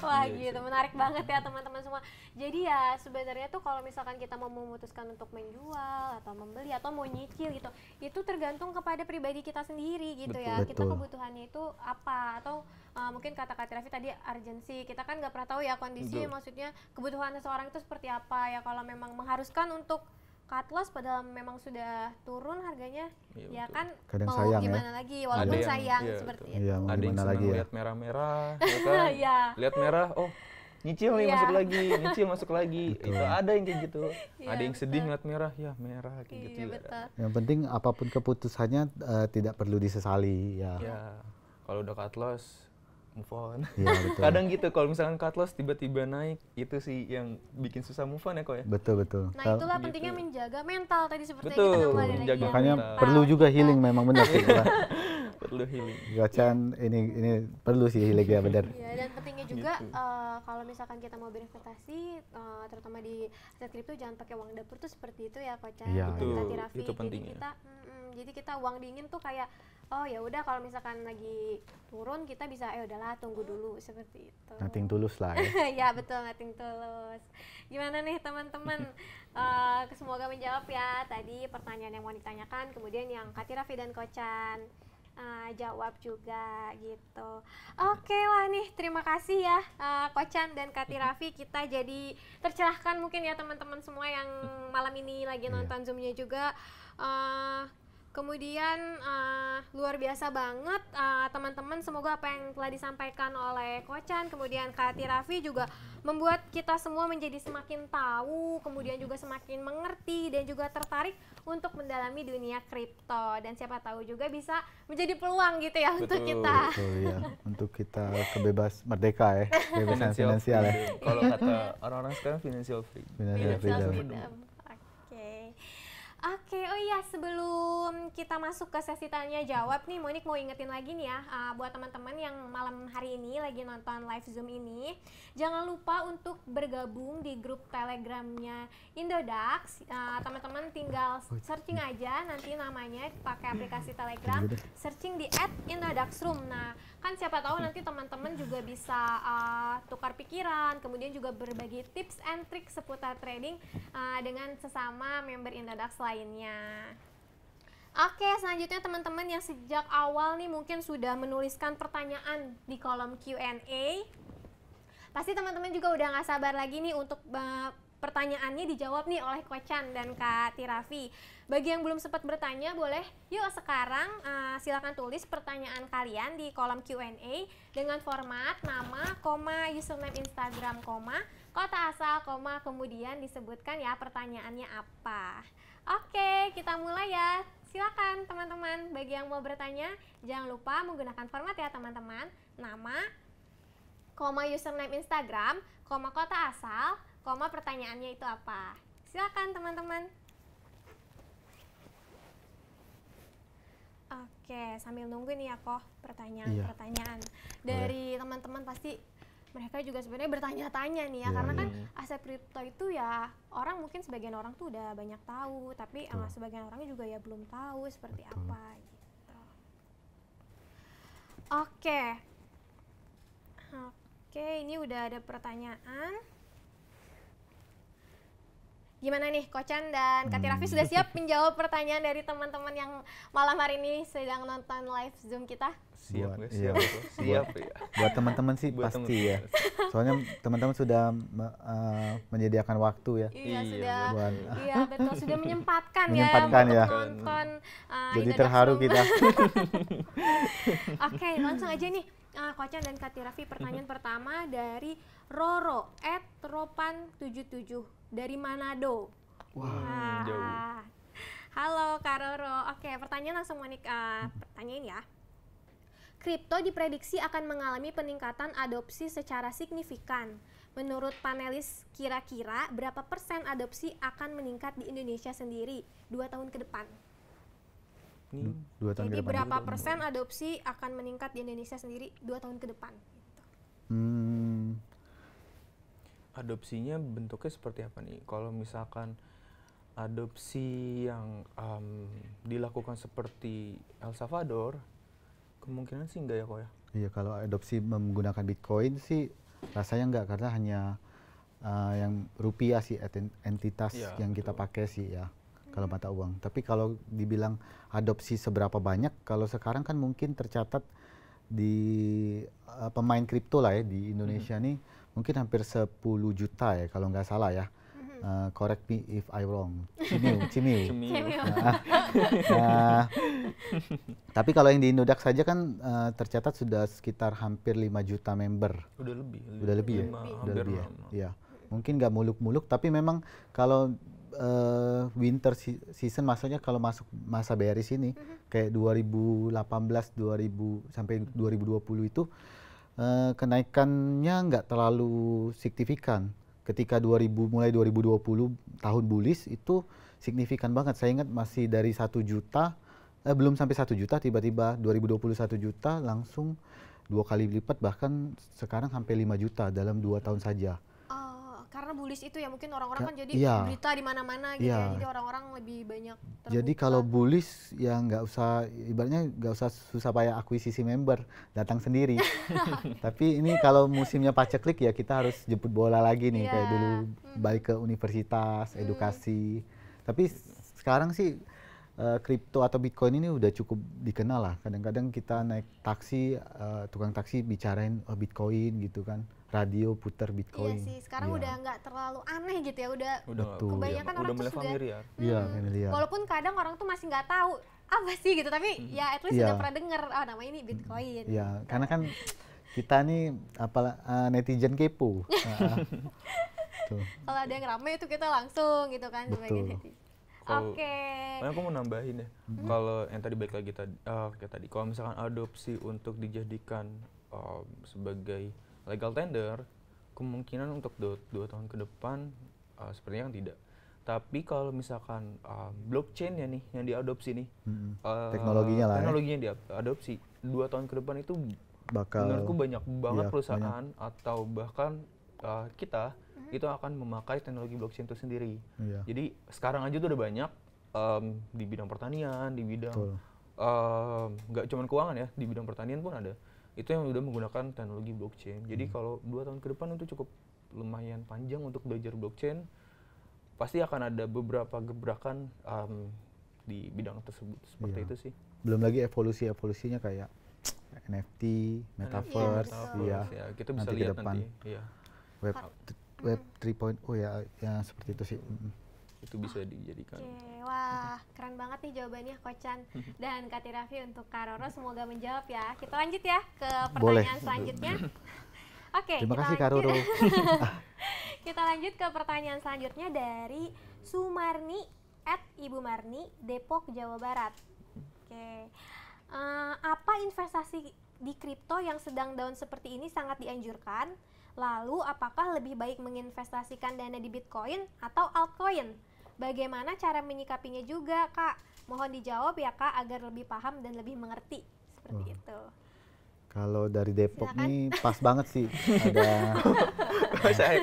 Wah gitu, menarik banget ya teman-teman semua. Jadi ya sebenarnya tuh kalau misalkan kita mau memutuskan untuk menjual atau membeli atau mau nyicil gitu, itu tergantung kepada pribadi kita sendiri gitu ya. Kita Betul. kebutuhannya itu apa, atau mungkin kata Kak Raffi tadi urgensi. Kita kan nggak pernah tahu ya kondisi, Betul. maksudnya kebutuhan seseorang itu seperti apa ya. Kalau memang mengharuskan untuk cut loss padahal memang sudah turun harganya, Iya, ya betul. kan Kadang mau sayang ya. gimana lagi, walaupun yang- sayang iya, seperti betul. itu. Iya, mau Ada yang gimana senang lagi ya. lihat merah-merah, ya kan? Iya. Lihat merah, oh nyicil nih Iya. masuk lagi, nyicil masuk lagi. Betul. Itu ada yang kayak gitu. Iya, Ada yang sedih betul. ngeliat merah, ya merah kayak gitu Iya juga ada. betul. Yang penting apapun keputusannya tidak perlu disesali ya. Ya, kalau udah cut loss, move on. Iya, betul. Kadang gitu kalau misalkan cut loss tiba-tiba naik, itu sih yang bikin susah move on ya kok ya. Betul. Nah Kalau- itulah pentingnya menjaga mental tadi seperti Betul, yang kita kembali lagi menjaga ya. makanya mental. perlu juga healing, memang benar sih. Pak. Perlu healing. Kocan ini perlu sih healing ya benar. Iya, dan pentingnya juga Gitu. kalau misalkan kita mau berinvestasi, terutama di aset kripto jangan pakai uang dapur tuh seperti itu ya Kocan. Iya. Dan Betul, Kak Raffi. itu pentingnya. Jadi kita uang dingin tuh kayak oh ya udah kalau misalkan lagi turun kita bisa udahlah tunggu dulu seperti itu. Nothing tulus lah ya. Ya betul, nothing tulus. Gimana nih teman-teman? Semoga menjawab ya tadi pertanyaan yang mau ditanyakan, kemudian yang Kak Raffi dan Kocan jawab juga gitu. Oke, wah nih terima kasih ya Kocan dan Kak Raffi, kita jadi tercerahkan mungkin ya teman-teman semua yang malam ini lagi nonton Zoom-nya juga. Kemudian luar biasa banget teman-teman, semoga apa yang telah disampaikan oleh Kocan kemudian Kak Raffi juga membuat kita semua menjadi semakin tahu, kemudian juga semakin mengerti dan juga tertarik untuk mendalami dunia kripto, dan siapa tahu juga bisa menjadi peluang gitu ya untuk kita. Betul ya, untuk kita merdeka ya, kebebasan finansial ya. Kalau kata orang-orang sekarang financial freedom. Financial Financial freedom. freedom. Oke, oh iya sebelum kita masuk ke sesi tanya jawab nih, Monik mau ingetin lagi nih ya buat teman-teman yang malam hari ini lagi nonton live Zoom ini, jangan lupa untuk bergabung di grup Telegramnya Indodax. Teman-teman tinggal searching aja nanti namanya pakai aplikasi Telegram, searching di @indodaxroom. Nah, kan siapa tahu nanti teman-teman juga bisa tukar pikiran, kemudian juga berbagi tips and trik seputar trading dengan sesama member Indodax lainnya. Oke, selanjutnya teman-teman yang sejak awal nih mungkin sudah menuliskan pertanyaan di kolom Q&A. Pasti teman-teman juga udah nggak sabar lagi nih untuk pertanyaannya dijawab nih oleh Kocan dan Kak Raffi. Bagi yang belum sempat bertanya, boleh yuk sekarang silakan tulis pertanyaan kalian di kolom Q&A dengan format nama, koma, username Instagram, koma, kota asal, koma, kemudian disebutkan ya pertanyaannya apa. Oke, kita mulai ya. Silakan teman-teman, bagi yang mau bertanya jangan lupa menggunakan format ya teman-teman. Nama, koma, username Instagram, koma, kota asal, koma, pertanyaannya itu apa. Silakan teman-teman. Oke, sambil nunggu nih ya kok pertanyaan-pertanyaan dari teman-teman, pasti mereka juga sebenarnya bertanya-tanya nih ya, karena kan aset kripto itu ya orang mungkin sebagian orang tuh udah banyak tahu, tapi sebagian orangnya juga ya belum tahu seperti apa gitu. Oke, ini udah ada pertanyaan. Gimana nih Kocan dan Kak Raffi sudah siap menjawab pertanyaan dari teman-teman yang malam hari ini sedang nonton live Zoom kita? Siap, Buat- siap, siap ya. Buat teman-teman sih Buat pasti ya. Soalnya teman-teman sudah menyediakan waktu ya. Iya, Iya, sudah. Buat Iya betul, sudah menyempatkan Menyempatkan ya ya. untuk nonton. jadi Indodax terharu Room. kita. Oke, langsung aja nih Kocan dan Kak Raffi, pertanyaan pertama dari Roro @ropan77 dari Manado. Wah. jauh. Halo Kak Roro. Oke, pertanyaan langsung Monik pertanyain ya. Kripto diprediksi akan mengalami peningkatan adopsi secara signifikan. Menurut panelis, kira-kira berapa persen adopsi akan meningkat di Indonesia sendiri 2 tahun ke depan? Ini 2 tahun Jadi ke depan. berapa persen adopsi akan meningkat di Indonesia sendiri 2 tahun ke depan? Gitu. adopsinya bentuknya seperti apa nih? Kalau misalkan adopsi yang dilakukan seperti El Salvador, kemungkinan sih enggak ya kok ya? Iya, kalau adopsi menggunakan Bitcoin sih rasanya enggak, karena hanya yang rupiah sih entitas Ya, yang kita betul. pakai sih ya kalau mata uang. Tapi kalau dibilang adopsi seberapa banyak, kalau sekarang kan mungkin tercatat di pemain kripto lah ya di Indonesia nih mungkin hampir 10 juta ya kalau nggak salah ya. Correct me if I wrong. Cimiu. Cemil. Nah, tapi kalau yang di Indodax saja kan tercatat sudah sekitar hampir 5 juta member. Udah lebih. Udah lebih ya? Lima, Udah hampir lebih ya? enam. Iya. Mungkin nggak muluk-muluk, tapi memang kalau winter season, maksudnya kalau masuk masa bearish ini, kayak 2018, 2000 sampai 2020 itu kenaikannya nggak terlalu signifikan. Ketika mulai 2020 tahun bullish itu signifikan banget. Saya ingat masih dari 1 juta belum sampai 1 juta, tiba-tiba 2020 1 juta, langsung 2 kali lipat, bahkan sekarang sampai 5 juta dalam 2 tahun saja. Karena bullish itu ya, mungkin orang-orang kan jadi Iya. berita di mana-mana gitu Iya. ya, jadi orang-orang lebih banyak terbuka. Jadi kalau bullish ya nggak usah, ibaratnya nggak usah susah payah akuisisi member, datang sendiri. Tapi ini kalau musimnya paceklik ya kita harus jemput bola lagi nih, Iya. kayak dulu balik ke universitas, edukasi. Tapi sekarang sih kripto atau Bitcoin ini udah cukup dikenal lah. Kadang-kadang kita naik taksi, tukang taksi bicarain Bitcoin gitu kan, radio putar Bitcoin. Iya sih, sekarang Iya. udah nggak terlalu aneh gitu ya, udah Betul. kebanyakan orang udah tuh mulai sudah familiar. Iya, familiar. walaupun kadang orang tuh masih nggak tahu apa sih gitu, tapi ya at least Iya. udah pernah denger, oh namanya ini Bitcoin. Ya, karena kan kita nih netizen kepo. Tuh. Kalau ada yang rame itu kita langsung gitu kan sebagai Betul. netizen. Kalau- Oke. Makanya aku mau nambahin ya, kalau yang tadi balik lagi kayak tadi, kalau misalkan adopsi untuk dijadikan sebagai legal tender, kemungkinan untuk 2 tahun ke depan sepertinya kan tidak. Tapi kalau misalkan blockchain ya nih yang diadopsi nih, Teknologinya lah ya. teknologinya diadopsi 2 tahun ke depan itu Bakal menurutku banyak banget iya, perusahaan atau bahkan kita itu akan memakai teknologi blockchain itu sendiri. Iya. Jadi sekarang aja tuh udah banyak di bidang pertanian, di bidang Betul. nggak cuma keuangan ya, di bidang pertanian pun ada. Itu yang udah menggunakan teknologi blockchain. Jadi kalau 2 tahun ke depan itu cukup lumayan panjang untuk belajar blockchain. Pasti akan ada beberapa gebrakan di bidang tersebut. Seperti Iya. itu sih. Belum lagi evolusinya kayak NFT, metaverse, iya. Ya, kita bisa Nanti ke lihat depan. nanti. Iya. Web 3.0 ya seperti itu sih. Itu bisa dijadikan. Oke, wah keren banget nih jawabannya Kocan dan Kak Raffi. Untuk Kak Roro semoga menjawab ya. Kita lanjut ya ke Boleh. pertanyaan selanjutnya. Oke, Terima kita kasih Kak lanjut. Roro. Kita lanjut ke pertanyaan selanjutnya dari Sumarni @Ibu Marni, Depok, Jawa Barat. Oke, apa investasi di kripto yang sedang down seperti ini sangat dianjurkan? Lalu, apakah lebih baik menginvestasikan dana di Bitcoin atau altcoin? Bagaimana cara menyikapinya juga, Kak? Mohon dijawab ya, Kak, agar lebih paham dan lebih mengerti. Seperti itu. Kalau dari Depok Silakan. nih pas banget sih,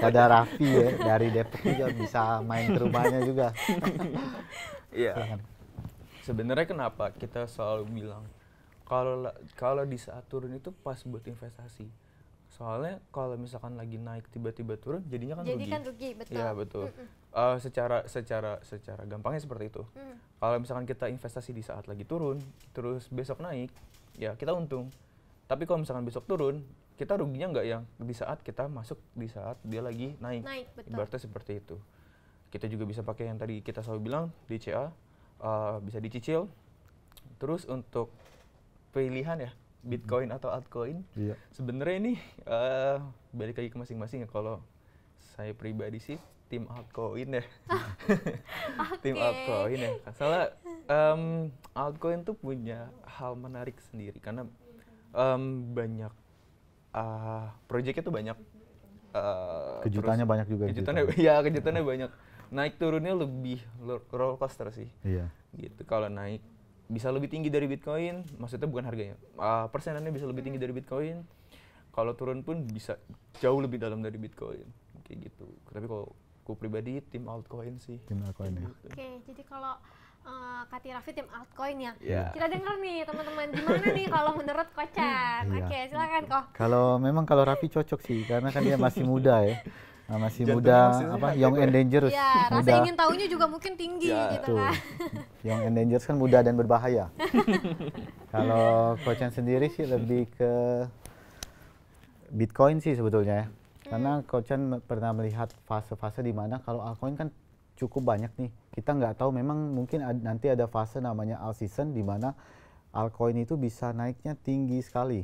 ada Raffi ya dari Depok juga bisa main ke rumahnya juga. Iya. Sebenarnya kenapa kita selalu bilang kalau di saat turun itu pas buat investasi. Soalnya kalau misalkan lagi naik tiba-tiba turun jadinya kan Jadi rugi. kan rugi, betul. Iya, betul. Secara gampangnya seperti itu. Kalau misalkan kita investasi di saat lagi turun, terus besok naik, ya kita untung. Tapi kalau misalkan besok turun, kita ruginya nggak yang di saat kita masuk di saat dia lagi naik. Naik, betul. Ibaratnya seperti itu. Kita juga bisa pakai yang tadi kita selalu bilang, DCA, bisa dicicil. Terus untuk pilihan ya, Bitcoin atau altcoin, Iya. sebenarnya ini balik lagi ke masing-masing ya. Kalau saya pribadi sih tim altcoin ya. Tim altcoin ya. Soalnya altcoin tuh punya hal menarik sendiri karena banyak proyeknya tuh banyak. Kejutannya banyak juga. Kejutannya banyak. Naik turunnya lebih roller coaster sih. Iya. Gitu. Kalau naik bisa lebih tinggi dari Bitcoin, maksudnya bukan harganya, persenannya bisa lebih tinggi dari Bitcoin. Kalau turun pun bisa jauh lebih dalam dari Bitcoin, kayak gitu. Tapi kalau aku pribadi tim altcoin sih. Tim altcoin ya. Oke, jadi kalau Kak Raffi tim altcoin ya. Iya. Kita denger nih teman-teman, gimana nih kalau menurut Kocan? Iya. Oke, silakan kok. Kalau Raffi cocok sih karena kan dia masih muda ya. Masih Jantungnya muda, masih sehat ya, young Kak? and dangerous. Ya, rasa muda. ingin tahunya juga mungkin tinggi Ya, gitu Tuh. kan. Young and dangerous kan muda dan berbahaya. Kalau Kocan sendiri sih lebih ke Bitcoin sih sebetulnya ya. Karena Kocan pernah melihat fase-fase di mana kalau altcoin kan cukup banyak nih. Kita nggak tahu, memang mungkin nanti ada fase namanya alt season di mana altcoin itu bisa naiknya tinggi sekali.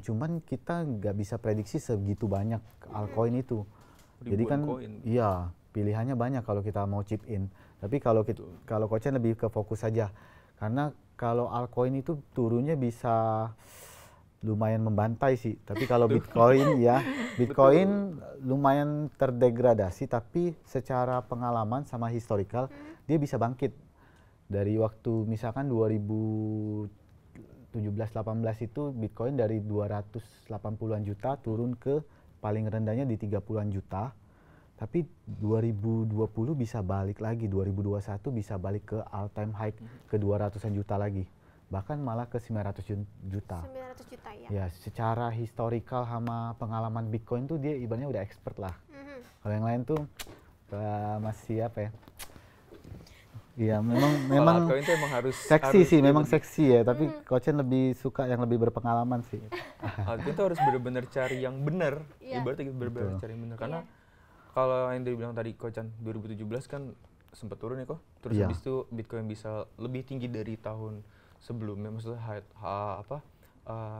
Cuman kita nggak bisa prediksi segitu banyak altcoin itu. Jadi Ribuan kan koin. iya, pilihannya banyak kalau kita mau chip in. Tapi kalau Kocan lebih ke fokus saja. Karena kalau altcoin itu turunnya bisa lumayan membantai sih. Tapi kalau Bitcoin ya, Bitcoin lumayan terdegradasi, tapi secara pengalaman sama historical dia bisa bangkit. Dari waktu misalkan 2017-18 itu Bitcoin dari 280-an juta turun ke paling rendahnya di 30-an juta. Tapi 2020 bisa balik lagi, 2021 bisa balik ke all time high ke 200-an juta lagi. Bahkan malah ke 900 juta. 900 juta ya. Ya, secara historical sama pengalaman Bitcoin tuh dia ibaratnya udah expert lah. Kalau yang lain tuh masih apa ya? Iya, memang altcoin itu emang harus seksi sih, memang bener-bener- seksi ya, tapi Kochen lebih suka yang lebih berpengalaman sih. altcoin itu harus benar-benar cari yang benar. Iya. Ibaratnya benar-benar Betul. cari yang benar karena Iya. kalau yang dibilang tadi Kocan 2017 kan sempat turun ya kok. Terus Iya. habis itu Bitcoin bisa lebih tinggi dari tahun sebelumnya, maksudnya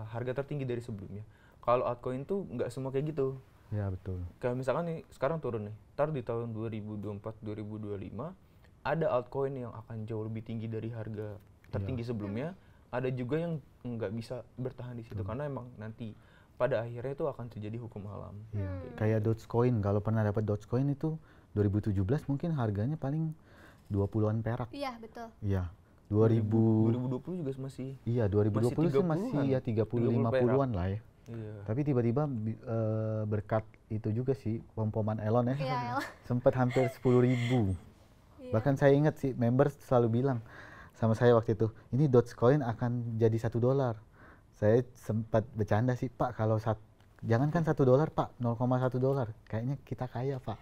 harga tertinggi dari sebelumnya. Kalau altcoin tuh nggak semua kayak gitu. Ya, betul. Kayak misalkan nih sekarang turun nih, ntar di tahun 2024-2025 ada altcoin yang akan jauh lebih tinggi dari harga tertinggi sebelumnya. Ada juga yang nggak bisa bertahan di situ karena emang nanti pada akhirnya itu akan terjadi hukum alam. Iya. Kayak Dogecoin, kalau pernah dapat Dogecoin itu 2017 mungkin harganya paling 20-an perak. Iya, betul. Iya. 2000 2020 juga masih. Iya, 2020 sih 30-an. masih ya 30 30 50-an lah ya. Iya. Tapi tiba-tiba berkat itu juga sih pom-poman Elon ya. Iya, Elon. Sempat hampir 10.000. Iya. Bahkan saya ingat sih member selalu bilang sama saya waktu itu, ini Dogecoin akan jadi $1. Saya sempat bercanda sih, Pak, kalau jangankan $1 Pak, $0,1, kayaknya kita kaya Pak.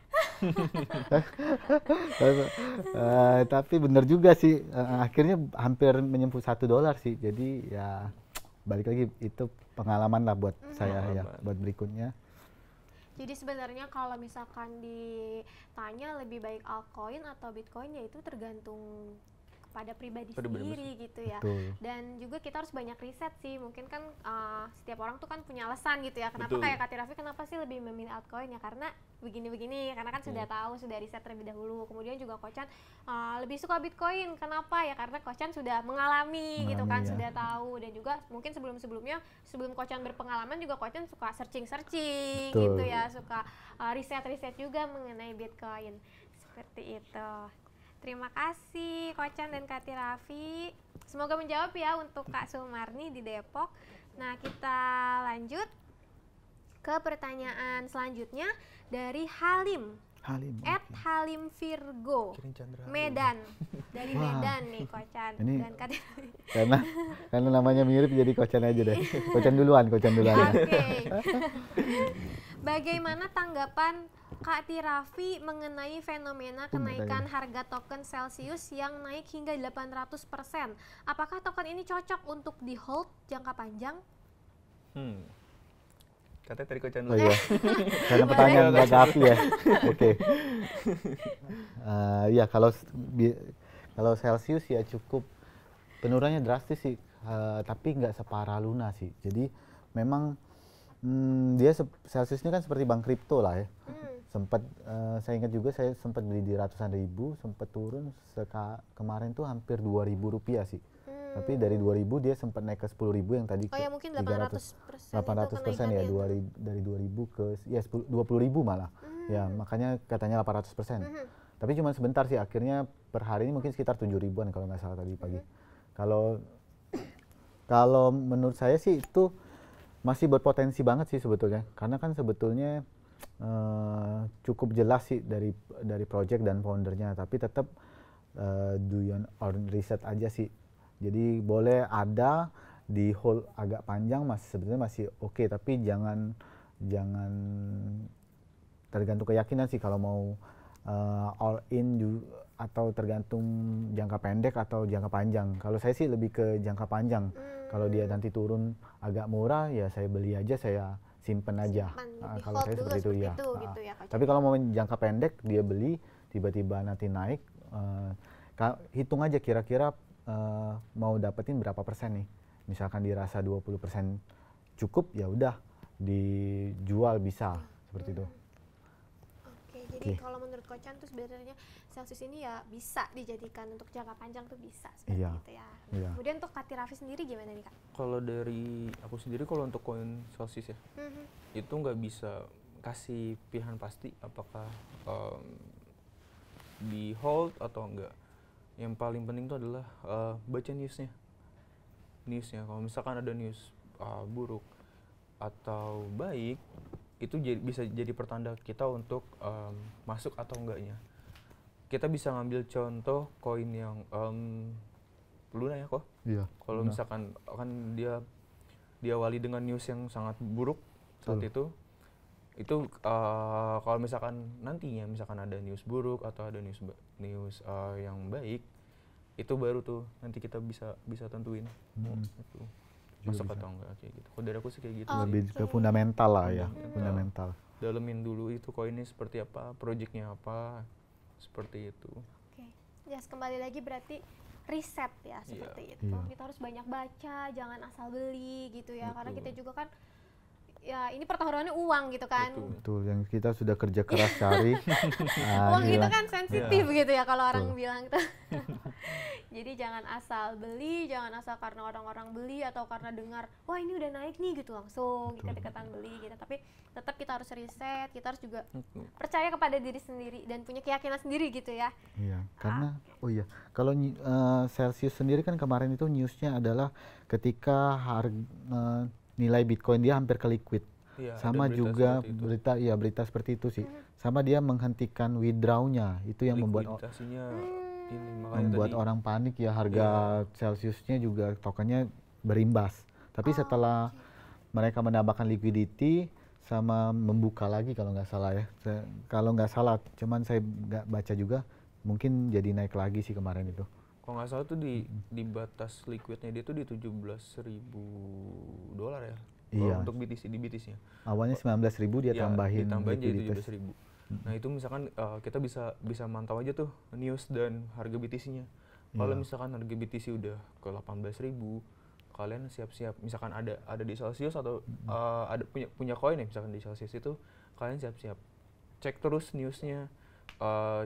Tapi benar juga sih, akhirnya hampir menyentuh $1 sih. Jadi ya balik lagi itu pengalaman lah buat saya ya, Pengalaman. buat berikutnya. Jadi sebenarnya kalau misalkan ditanya lebih baik altcoin atau Bitcoin ya itu tergantung kepada pribadi Pada pribadi sendiri gitu ya. Betul. Dan juga kita harus banyak riset sih. Mungkin kan setiap orang tuh kan punya alasan gitu ya. Kenapa Betul. kayak Kak Raffi kenapa sih lebih memilih altcoin ya? Karena begini-begini. Karena kan sudah tahu, sudah riset terlebih dahulu. Kemudian juga Kocan lebih suka Bitcoin. Kenapa ya? Karena Kocan sudah mengalami gitu kan, Mengalami, ya. sudah tahu. Dan juga mungkin sebelum-sebelumnya sebelum Kocan berpengalaman juga Kocan suka searching-searching Betul. gitu ya, suka riset-riset juga mengenai Bitcoin. Seperti itu. Terima kasih Kocan dan Kak Raffi. Semoga menjawab ya untuk Kak Sumarni di Depok. Nah, kita lanjut ke pertanyaan selanjutnya dari Halim. Halim. Halim Virgo. Kirain Chandra. Medan. Dari Wah. Medan nih Kocan Ini- dan Kak Raffi. Karena namanya mirip jadi Kocan aja deh. Kocan duluan ya. Oke. Bagaimana tanggapan Kak Raffi mengenai fenomena kenaikan harga token Celsius yang naik hingga 800%? Apakah token ini cocok untuk di hold jangka panjang? Katanya tadi Kocan Oh dulu. iya, karena pertanyaan Mbak Gavi ya. Oke. Ya kalau Celsius ya cukup penurunannya drastis sih, tapi nggak separah Luna sih. Jadi memang dia Celsius ini kan seperti bank kripto lah ya. Sempat saya ingat juga saya sempat beli di ratusan ribu, sempat turun kemarin tuh hampir Rp2.000 sih. Tapi dari 2.000 dia sempat naik ke 10.000 yang tadi Oh ke ya mungkin 300. 800% 800% ya, dari 2.000 ke ya 20.000 malah. Ya, makanya katanya 800%. Tapi cuma sebentar sih, akhirnya per hari ini mungkin sekitar 7.000-an kalau nggak salah tadi pagi. Kalau menurut saya sih itu masih berpotensi banget sih sebetulnya. Karena kan sebetulnya cukup jelas sih dari project dan foundernya, tapi tetap do your own research aja sih. Jadi boleh ada di hold agak panjang sebetulnya masih oke, tapi jangan tergantung keyakinan sih kalau mau all in atau tergantung jangka pendek atau jangka panjang. Kalau saya sih lebih ke jangka panjang. Kalau dia nanti turun agak murah ya saya beli aja, saya simpen aja. Simpan, di Kalau hold saya dulu seperti itu ya. gitu ya, Kak. Tapi kalau mau jangka pendek dia beli tiba-tiba nanti naik, hitung aja kira-kira mau dapetin berapa persen nih. Misalkan dirasa 20% cukup ya udah dijual bisa seperti itu. Oke, jadi kalau menurut Kocan tuh sebenarnya Celsius ini ya bisa dijadikan untuk jangka panjang tuh bisa seperti Iya. itu ya. Iya. Kemudian untuk Kak Raffi sendiri gimana nih Kak? Kalau dari aku sendiri, kalau untuk koin Celsius ya, itu nggak bisa kasih pilihan pasti apakah di hold atau enggak. Yang paling penting itu adalah baca newsnya. Kalau misalkan ada news buruk atau baik, itu bisa jadi pertanda kita untuk masuk atau enggaknya. Kita bisa ngambil contoh koin yang Luna ya kok. Iya. Kalau misalkan kan dia diawali dengan news yang sangat buruk saat itu kalau misalkan nantinya misalkan ada news buruk atau ada news yang baik, itu baru tuh nanti kita bisa tentuin itu masuk atau enggak kayak gitu. Kalau dari aku sih kayak gitu. Lebih ke fundamental lah ya, fundamental. Dalemin dulu itu koinnya seperti apa, projectnya apa, seperti itu. Oke, just kembali lagi berarti riset ya seperti itu. Iya. Kita harus banyak baca, jangan asal beli gitu ya. Karena kita juga kan ya ini pertaruhannya uang gitu kan. Betul, yang kita sudah kerja keras cari. Uang itu hilang. kan sensitif gitu ya kalau orang bilang tuh. Jadi jangan asal beli, jangan asal karena orang-orang beli atau karena dengar, wah ini udah naik nih gitu langsung ikat-ikatan beli gitu. Tapi tetap kita harus riset, kita harus juga percaya kepada diri sendiri dan punya keyakinan sendiri gitu ya. Iya, karena kalau Celsius sendiri kan kemarin itu newsnya adalah ketika nilai Bitcoin dia hampir ke liquid. Iya, Sama ada juga seperti itu. berita seperti itu sih. Sama dia menghentikan withdrawnya, itu yang Likuiditasnya ini, makanya membuat tadi orang panik ya, harga Celsiusnya juga tokennya berimbas. Tapi setelah mereka menambahkan liquidity sama membuka lagi kalau nggak salah ya. Kalau nggak salah, cuman saya nggak baca juga, mungkin jadi naik lagi sih kemarin itu. kalau nggak salah tuh di batas liquidnya dia tuh di $17.000 ya. Iya. Untuk BTC di BTC-nya. Awalnya 19.000 dia Ya, tambahin ditambahin jadi likuiditas. 17.000. Nah itu misalkan kita bisa mantau aja tuh news dan harga BTC-nya. Kalau misalkan harga BTC udah ke 18.000, kalian siap-siap. Misalkan ada di Celsius atau ada punya koin ya, misalkan di Celsius itu kalian siap-siap. Cek terus newsnya,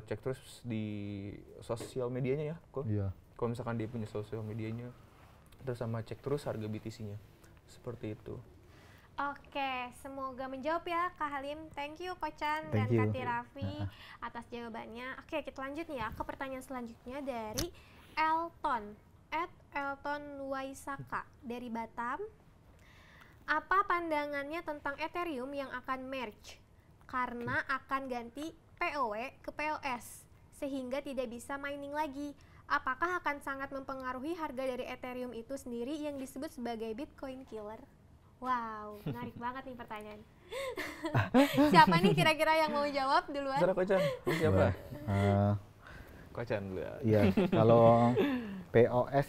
cek terus di sosial medianya ya, kok. Iya. Kalau misalkan dia punya sosial medianya, terus sama cek terus harga BTC-nya. Seperti itu. Oke, semoga menjawab ya Kak Halim. Thank you Kocan dan Thank you. Kak Raffi atas jawabannya. Oke, kita lanjut nih ya ke pertanyaan selanjutnya dari Elton Waisaka dari Batam. Apa pandangannya tentang Ethereum yang akan merge karena akan ganti POW ke POS sehingga tidak bisa mining lagi? Apakah akan sangat mempengaruhi harga dari Ethereum itu sendiri yang disebut sebagai Bitcoin killer? Wow, menarik banget nih pertanyaan. Siapa nih kira-kira yang mau jawab duluan? Saudara Kocan, siapa? Eh, Kocan dulu ya. Iya, kalau POS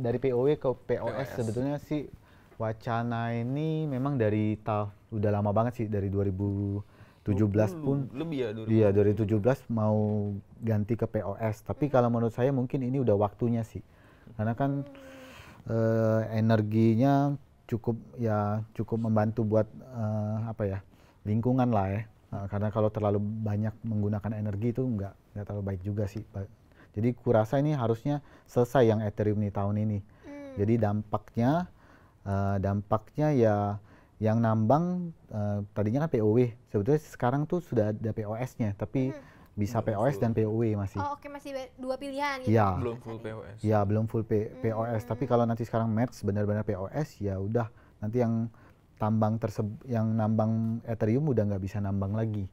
dari POW ke POS sebetulnya sih wacana ini memang dari udah lama banget sih, dari 2017 pun. Lebih ya 2000. Iya, dari 2017 mau ganti ke POS. Tapi kalau menurut saya mungkin ini udah waktunya sih. Karena kan energinya cukup membantu buat lingkungan lah ya. Karena kalau terlalu banyak menggunakan energi itu nggak terlalu baik juga sih. Jadi kurasa ini harusnya selesai yang Ethereum nih tahun ini. Jadi dampaknya ya yang nambang tadinya kan POW. Sebetulnya sekarang tuh sudah ada POS-nya, tapi bisa POS dan POW masih. Oh oke, masih dua pilihan gitu. Ya. Belum full POS. Ya, belum full POS. Tapi kalau nanti sekarang merge benar-benar POS, ya udah nanti yang nambang Ethereum udah nggak bisa nambang lagi.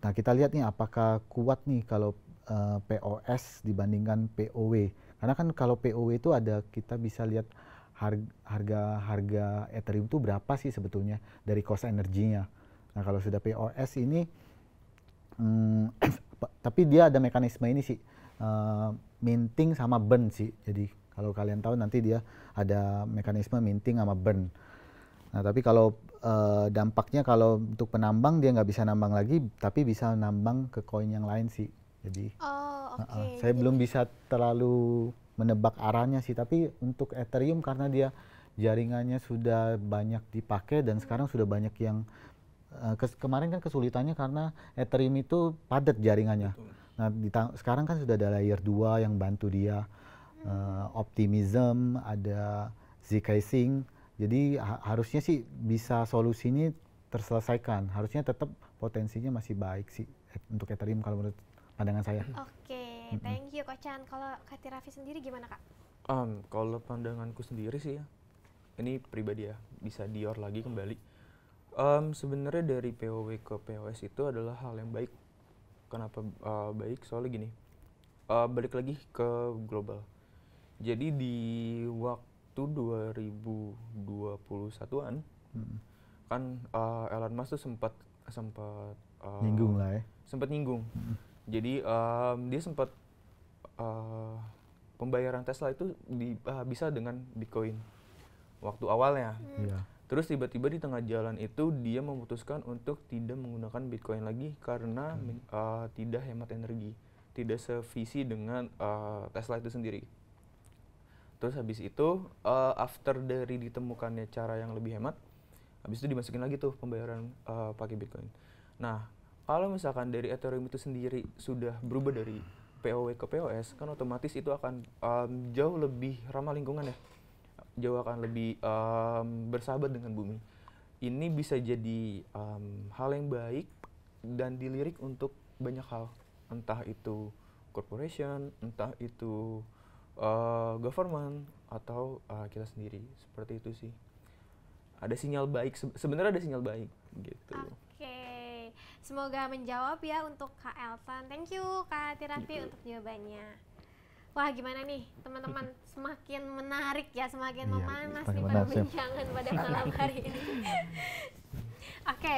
Nah kita lihat nih apakah kuat nih kalau POS dibandingkan POW. Karena kan kalau POW itu kita bisa lihat harga Ethereum itu berapa sih sebetulnya dari cost energinya. Nah kalau sudah POS ini tapi dia ada mekanisme ini sih, minting sama burn sih. Jadi kalau kalian tahu nanti dia ada mekanisme minting sama burn. Nah tapi kalau dampaknya kalau untuk penambang dia nggak bisa nambang lagi, tapi bisa nambang ke koin yang lain sih. Jadi saya belum bisa terlalu menebak arahnya sih. Tapi untuk Ethereum karena dia jaringannya sudah banyak dipakai dan sekarang sudah banyak yang kemarin kan kesulitannya karena Ethereum itu padat jaringannya. Nah, sekarang kan sudah ada layer 2 yang bantu dia, Optimism, ada Zcash. Jadi harusnya sih bisa solusi ini terselesaikan. Harusnya tetap potensinya masih baik sih untuk Ethereum kalau menurut pandangan saya. Oke, thank you Kak Chan. Kalau Kak Raffi sendiri gimana Kak? Kalau pandanganku sendiri sih ya, ini pribadi ya, bisa dior lagi kembali. Sebenarnya dari POW ke POS itu adalah hal yang baik. Kenapa baik? Soalnya gini, balik lagi ke global. Jadi di waktu 2021-an kan Elon Musk tuh sempat Nyinggung lah ya. sempat nyinggung. Jadi dia sempat pembayaran Tesla itu bisa dengan Bitcoin waktu awalnya. Iya. Terus tiba-tiba di tengah jalan itu dia memutuskan untuk tidak menggunakan Bitcoin lagi karena tidak hemat energi, tidak sevisi dengan Tesla itu sendiri. Terus habis itu after dari ditemukannya cara yang lebih hemat, habis itu dimasukin lagi tuh pembayaran pakai Bitcoin. Nah, kalau misalkan dari Ethereum itu sendiri sudah berubah dari POW ke POS, kan otomatis itu akan jauh lebih ramah lingkungan ya. Jauh akan lebih bersahabat dengan bumi. Ini bisa jadi hal yang baik dan dilirik untuk banyak hal. Entah itu corporation, entah itu government, atau kita sendiri. Seperti itu sih. Ada sinyal baik, sebenarnya ada sinyal baik gitu. Oke, semoga menjawab ya untuk Kak Elton. Thank you Kak Raffi untuk jawabannya. Wah gimana nih teman-teman, semakin menarik ya, semakin Iya, memanas semakin nih menarik, ya. perbincangan pada malam hari ini. Oke,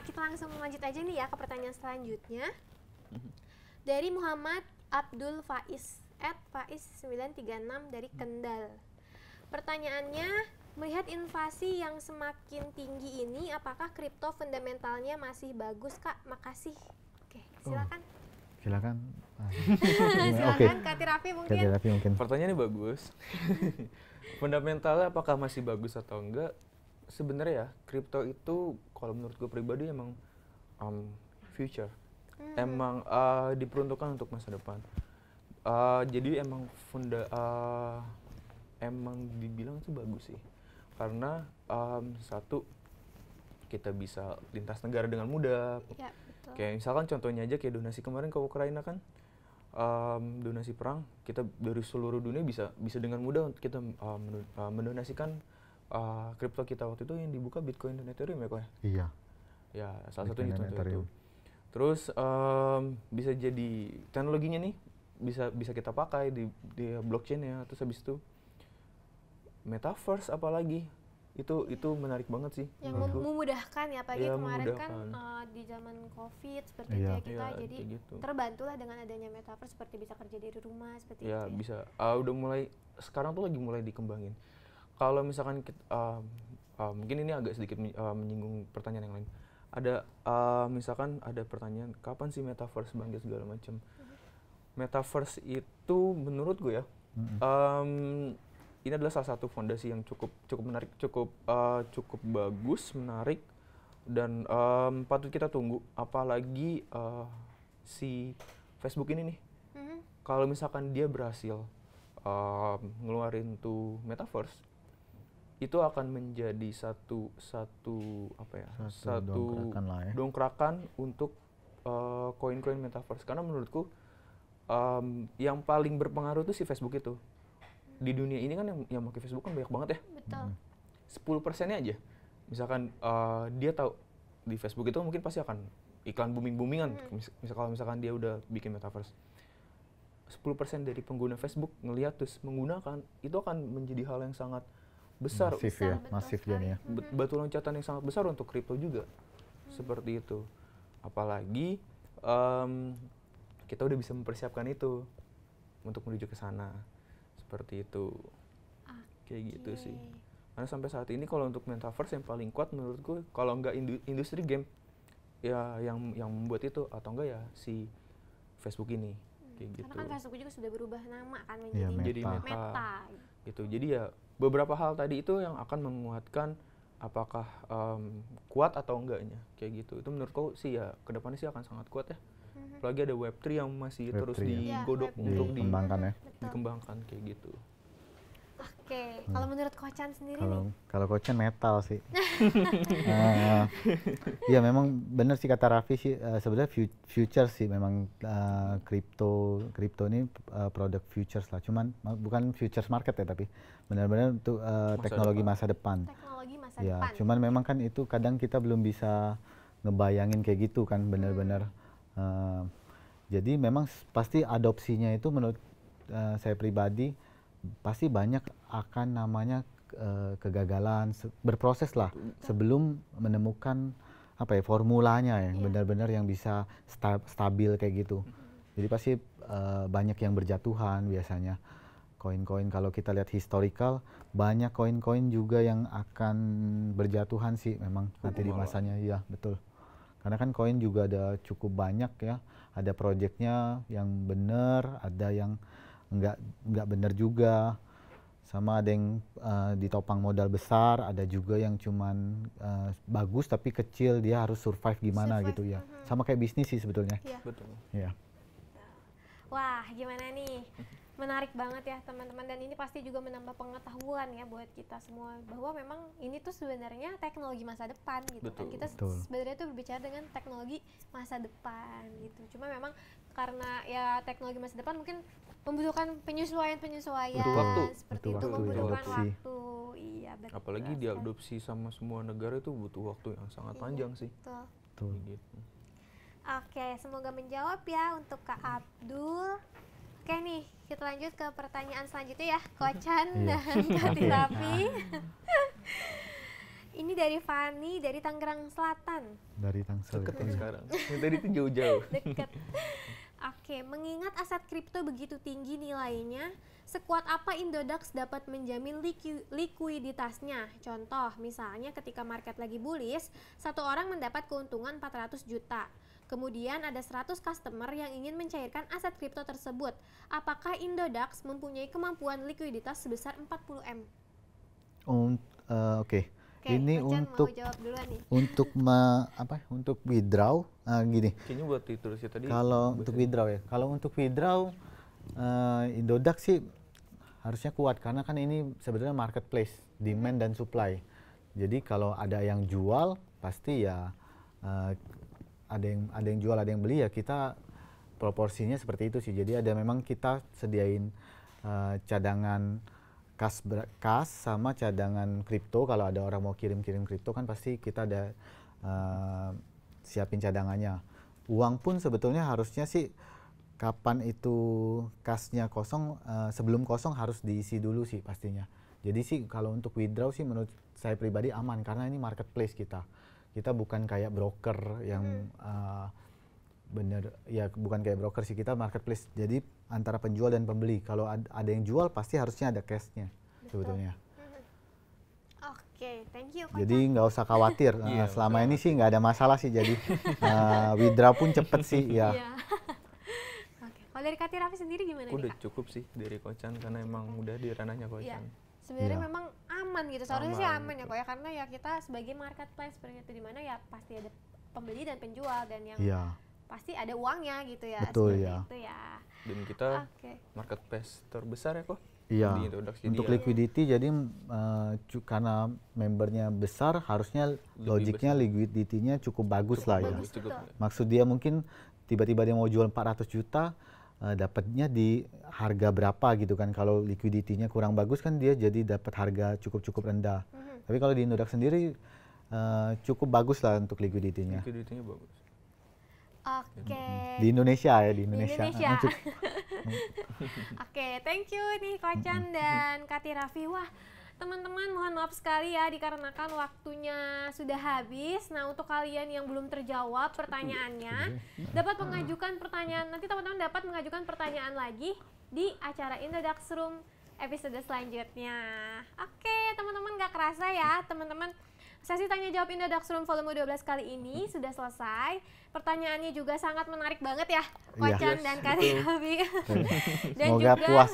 kita langsung lanjut aja nih ya ke pertanyaan selanjutnya. Dari Muhammad Abdul Faiz, @faiz936 dari Kendal. Pertanyaannya, melihat inflasi yang semakin tinggi ini, apakah kripto fundamentalnya masih bagus Kak? Makasih. Oke, silakan. Silakan. Silakan Kak Raffi mungkin. Tapi mungkin. Pertanyaannya bagus. Fundamentalnya apakah masih bagus atau enggak? Sebenarnya ya, kripto itu kalau menurut gue pribadi emang future. Emang diperuntukkan untuk masa depan. Jadi emang emang dibilang itu bagus sih. Karena satu, kita bisa lintas negara dengan mudah. Ya, betul. Kayak misalkan contohnya aja kayak donasi kemarin ke Ukraina kan, donasi perang, kita dari seluruh dunia bisa dengan mudah kita mendonasikan kripto kita waktu itu yang dibuka Bitcoin dan Ethereum ya kok ya? Iya. Ya salah Bitcoin satunya dan itu. Ethereum. Terus bisa jadi teknologinya nih bisa kita pakai di blockchain-nya. Terus habis itu metaverse apalagi itu menarik banget sih. Yang memudahkan ya, apalagi Iya, kemarin kan memudahkan. di zaman COVID seperti Iya. itu ya kita, Iya, jadi kayak gitu. terbantulah dengan adanya metaverse, seperti bisa kerja dari rumah seperti Ya itu. bisa. Udah mulai sekarang tuh lagi mulai dikembangin. Kalau misalkan mungkin ini agak sedikit menyinggung pertanyaan yang lain. Ada misalkan ada pertanyaan kapan sih metaverse bangkit segala macam. Metaverse itu menurut gue ya, ini adalah salah satu fondasi yang cukup menarik, cukup bagus, menarik, dan patut kita tunggu. Apalagi si Facebook ini nih, kalau misalkan dia berhasil ngeluarin tuh metaverse, itu akan menjadi satu dongkrakan lah ya. dongkrakan untuk koin-koin metaverse. Karena menurutku yang paling berpengaruh tuh si Facebook itu. Di dunia ini kan yang pakai Facebook kan banyak banget ya. Betul. 10%-nya aja. Misalkan dia tahu di Facebook itu mungkin pasti akan iklan booming-boomingan. Kalau misalkan dia udah bikin metaverse. 10% dari pengguna Facebook ngelihat terus menggunakan, itu akan menjadi hal yang sangat besar. Masif Besar, ya, betul masif sekali. jadinya. Batu loncatan yang sangat besar untuk kripto juga. Seperti itu. Apalagi kita udah bisa mempersiapkan itu untuk menuju ke sana. Seperti itu. Kayak gitu sih. Karena sampai saat ini kalau untuk metaverse yang paling kuat menurutku, kalau nggak industri game ya yang membuat itu, atau enggak ya si Facebook ini. Kayak gitu. Karena kan Facebook juga sudah berubah nama kan Iya, menjadi Meta. Meta. Gitu. Jadi ya beberapa hal tadi itu yang akan menguatkan apakah kuat atau enggaknya, kayak gitu. Itu menurutku sih ya kedepannya sih akan sangat kuat ya. Apalagi ada Web3 yang masih Web3 terus ya. digodok Web3. untuk Dikembangkan ya. Betul. dikembangkan kayak gitu. Oke, kalau menurut Kocan sendiri nih? Kalau Kocan metal sih. Ya memang benar sih kata Raffi sih, sebenarnya future sih memang kripto ini produk futures lah. Cuman bukan futures market ya, tapi benar-benar untuk teknologi masa depan. Teknologi masa Ya, depan. cuman memang kan itu kadang kita belum bisa ngebayangin kayak gitu kan, benar-benar. Jadi memang pasti adopsinya itu menurut saya pribadi pasti banyak akan namanya kegagalan, berproses lah sebelum menemukan apa ya formulanya yang benar-benar yang bisa stabil kayak gitu. Jadi pasti banyak yang berjatuhan biasanya. Koin-koin kalau kita lihat historical banyak koin-koin juga yang akan berjatuhan sih memang nanti di masanya, iya betul. Karena kan koin juga ada cukup banyak ya, ada proyeknya yang benar, ada yang nggak benar juga, sama ada yang ditopang modal besar, ada juga yang cuman bagus tapi kecil, dia harus survive gimana gitu ya. Sama kayak bisnis sih sebetulnya. Betul. Ya. Wah, gimana nih? Menarik banget ya teman-teman, dan ini pasti juga menambah pengetahuan ya buat kita semua bahwa memang ini tuh sebenarnya teknologi masa depan gitu. Kan kita sebenarnya tuh berbicara dengan teknologi masa depan gitu. Cuma memang karena ya teknologi masa depan mungkin membutuhkan penyesuaian seperti itu, membutuhkan waktu. Iya, betul. Apalagi diadopsi sama semua negara itu butuh waktu yang sangat panjang sih. Betul. Gitu. Oke, semoga menjawab ya untuk Kak Abdul. Oke nih, kita lanjut ke pertanyaan selanjutnya ya, Kocan dan Kak Raffi. Ini dari Fani dari Tangerang Selatan. Dari Tangsel. Deket sekarang. Yang tadi itu jauh-jauh. Deket. Oke, mengingat aset kripto begitu tinggi nilainya, sekuat apa Indodax dapat menjamin likuiditasnya? Contoh, misalnya ketika market lagi bullish, satu orang mendapat keuntungan 400 juta. Kemudian ada 100 customer yang ingin mencairkan aset kripto tersebut. Apakah Indodax mempunyai kemampuan likuiditas sebesar 40M? Oke. Ini Kocan untuk mau jawab duluan nih. untuk withdraw gini. Kayaknya buat ditulis tadi. Kalau untuk withdraw ya. Kalau untuk withdraw Indodax sih harusnya kuat karena kan ini sebenarnya marketplace, demand dan supply. Jadi kalau ada yang jual pasti ya ada yang jual, ada yang beli ya, kita proporsinya seperti itu sih. Jadi ada memang kita sediain cadangan kas sama cadangan kripto. Kalau ada orang mau kirim kripto kan pasti kita ada siapin cadangannya. Uang pun sebetulnya harusnya sih kapan itu kasnya kosong, sebelum kosong harus diisi dulu sih pastinya. Jadi sih kalau untuk withdraw sih menurut saya pribadi aman karena ini marketplace kita. Kita bukan kayak broker yang bukan kayak broker sih, kita marketplace. Jadi antara penjual dan pembeli. Kalau ada yang jual pasti harusnya ada cashnya sebetulnya. Oke, thank you Kocan. Jadi nggak usah khawatir. Selama ini sih nggak ada masalah sih. Jadi withdraw pun cepet sih ya. Oke, kalau dari Kak Raffi sendiri gimana nih, Udah Kak? cukup sih dari Kocan karena emang udah di ranahnya Kocan. Sebenarnya Iya. memang aman gitu, seharusnya sih aman ya kok ya, karena ya kita sebagai marketplace seperti itu, dimana ya pasti ada pembeli dan penjual dan yang pasti ada uangnya gitu ya. Betul, seperti ya. itu ya. Dan kita marketplace terbesar ya kok. Iya. Di Indodax. Untuk Jadi liquidity jadi karena membernya besar harusnya logiknya liquidity-nya cukup bagus lah ya. Bagus, betul. Maksud dia mungkin tiba-tiba dia mau jual 400 juta dapatnya di harga berapa gitu kan. Kalau liquidity-nya kurang bagus kan dia jadi dapat harga cukup rendah. Tapi kalau di Indodax sendiri cukup bagus lah untuk liquidity-nya. liquidity-nya bagus. Oke. Di Indonesia ya, di Indonesia. Oke, thank you nih Kocan dan Kak Raffi. Wah, teman-teman mohon maaf sekali ya dikarenakan waktunya sudah habis. Nah, untuk kalian yang belum terjawab pertanyaannya, dapat mengajukan pertanyaan, nanti teman-teman dapat mengajukan pertanyaan lagi di acara Indodax Room episode selanjutnya. Oke, teman-teman, gak kerasa ya teman-teman, sesi tanya jawab Indodax Room volume 12 kali ini sudah selesai. Pertanyaannya juga sangat menarik banget ya, Kocan dan Kak Raffi. Dan Semoga juga puas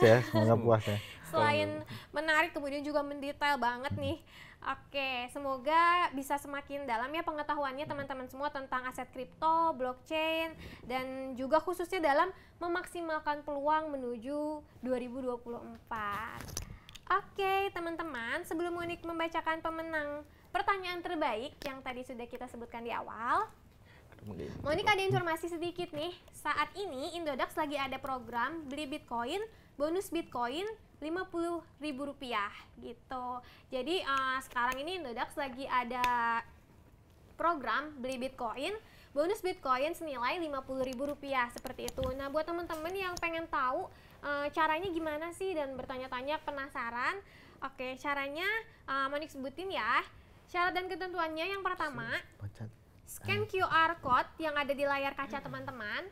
ya. selain menarik kemudian juga mendetail banget nih. Oke, semoga bisa semakin dalam ya pengetahuannya teman-teman semua tentang aset kripto, blockchain, dan juga khususnya dalam memaksimalkan peluang menuju 2024. Oke, teman-teman, sebelum Monik membacakan pemenang pertanyaan terbaik yang tadi sudah kita sebutkan di awal, Monik ada informasi sedikit nih. Saat ini Indodax lagi ada program beli Bitcoin, bonus Bitcoin Rp50.000 gitu. Jadi sekarang ini Indodax lagi ada program beli Bitcoin, bonus Bitcoin senilai Rp50.000 seperti itu. Nah, buat teman-teman yang pengen tahu caranya gimana sih dan bertanya-tanya penasaran, oke, caranya Monik sebutin ya. Syarat dan ketentuannya yang pertama, scan QR code yang ada di layar kaca teman-teman.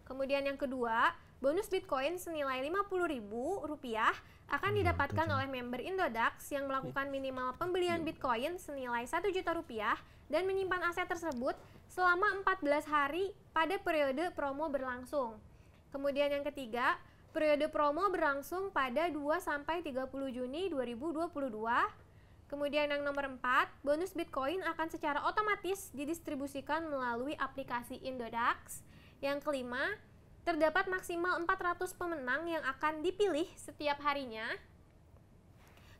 Kemudian yang kedua, bonus Bitcoin senilai Rp50.000 akan didapatkan oleh member Indodax yang melakukan minimal pembelian Bitcoin senilai Rp1 juta dan menyimpan aset tersebut selama 14 hari pada periode promo berlangsung. Kemudian yang ketiga, periode promo berlangsung pada 2-30 Juni 2022. Kemudian yang nomor 4, bonus Bitcoin akan secara otomatis didistribusikan melalui aplikasi Indodax. Yang kelima, terdapat maksimal 400 pemenang yang akan dipilih setiap harinya.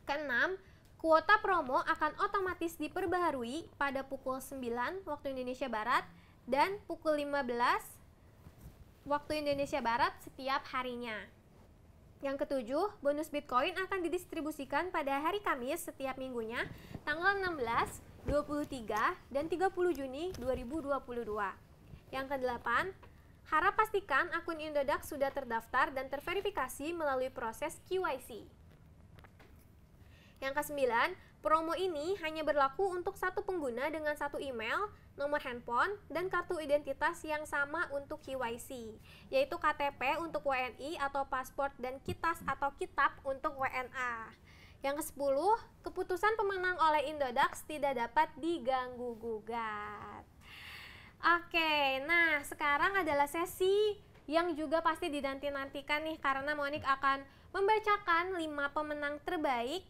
Keenam, kuota promo akan otomatis diperbaharui pada pukul 9 waktu Indonesia Barat dan pukul 15 waktu Indonesia Barat setiap harinya. Yang ketujuh, bonus Bitcoin akan didistribusikan pada hari Kamis setiap minggunya, tanggal 16, 23, dan 30 Juni 2022. Yang kedelapan, harap pastikan akun Indodax sudah terdaftar dan terverifikasi melalui proses KYC. Yang kesembilan, promo ini hanya berlaku untuk satu pengguna dengan satu email, nomor handphone, dan kartu identitas yang sama untuk KYC, yaitu KTP untuk WNI atau paspor dan kitas atau kitab untuk WNA. Yang ke-10, keputusan pemenang oleh Indodax tidak dapat diganggu-gugat. Oke, nah sekarang adalah sesi yang juga pasti dinanti-nantikan nih, karena Monik akan membacakan 5 pemenang terbaik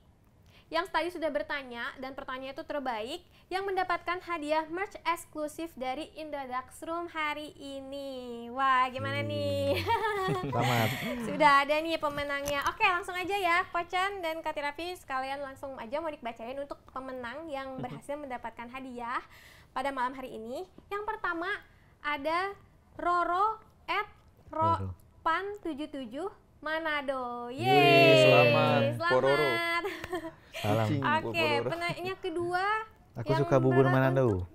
yang tadi sudah bertanya dan pertanyaan itu terbaik yang mendapatkan hadiah merch eksklusif dari Indodax Room hari ini. Wah, gimana nih? Selamat. Sudah ada nih pemenangnya. Oke, langsung aja ya, Kocan dan Kak Raffi, sekalian langsung aja mau dibacain untuk pemenang yang berhasil mendapatkan hadiah pada malam hari ini. Yang pertama ada Roro @ropan77 Manado. Yeay, selamat. Pororo. Salam. Oke, penanya kedua. Aku yang suka bubur beruntung- Manado.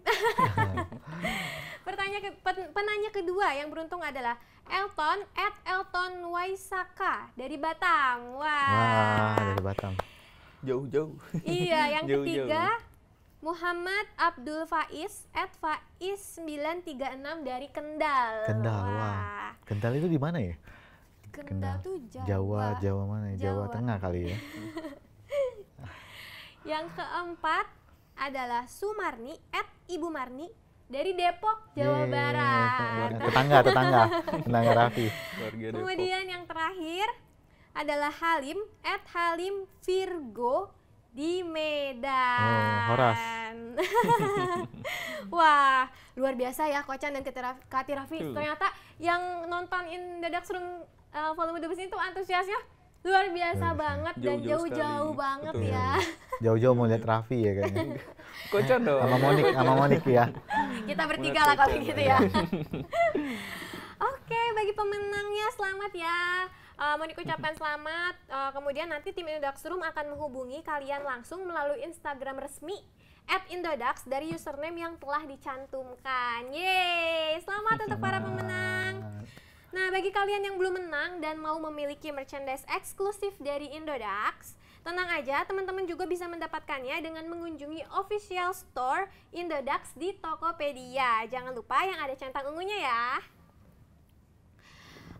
Penanya kedua yang beruntung adalah Elton @eltonwaisaka dari Batam. Wah, dari Batam. Jauh-jauh. Iya, yang Jauh-jauh. ketiga Muhammad Abdul Faiz @faiz936 dari Kendal. Kendal, wah. Kendal itu di mana ya? Kendal tuh Jawa mana ya? Jawa Jawa. Tengah kali ya. Yang keempat adalah Sumarni @Ibu Marni dari Depok, Jawa Yeay, Barat. tetangga Raffi. Warga Depok. Kemudian yang terakhir adalah Halim @halimvirgo di Medan. Oh, Horas. Wah, luar biasa ya Kocan dan Kak Raffi. Ternyata yang nonton Indodax Room volume 12 itu antusiasnya luar biasa banget dan Jauh-jauh jauh-jauh sekali. banget Betul. ya. Jauh-jauh mau lihat Raffi ya kayaknya. Kocan dong. Sama Monik ya. Kita bertiga lah kalau gitu ya. Oke, bagi pemenangnya selamat ya. Monik ucapkan selamat. Kemudian nanti tim Indodax Room akan menghubungi kalian langsung melalui Instagram resmi @indodax dari username yang telah dicantumkan. Yeay, selamat untuk para pemenang. Nah, bagi kalian yang belum menang dan mau memiliki merchandise eksklusif dari Indodax, tenang aja, teman-teman juga bisa mendapatkannya dengan mengunjungi official store Indodax di Tokopedia. Jangan lupa yang ada centang ungunya ya.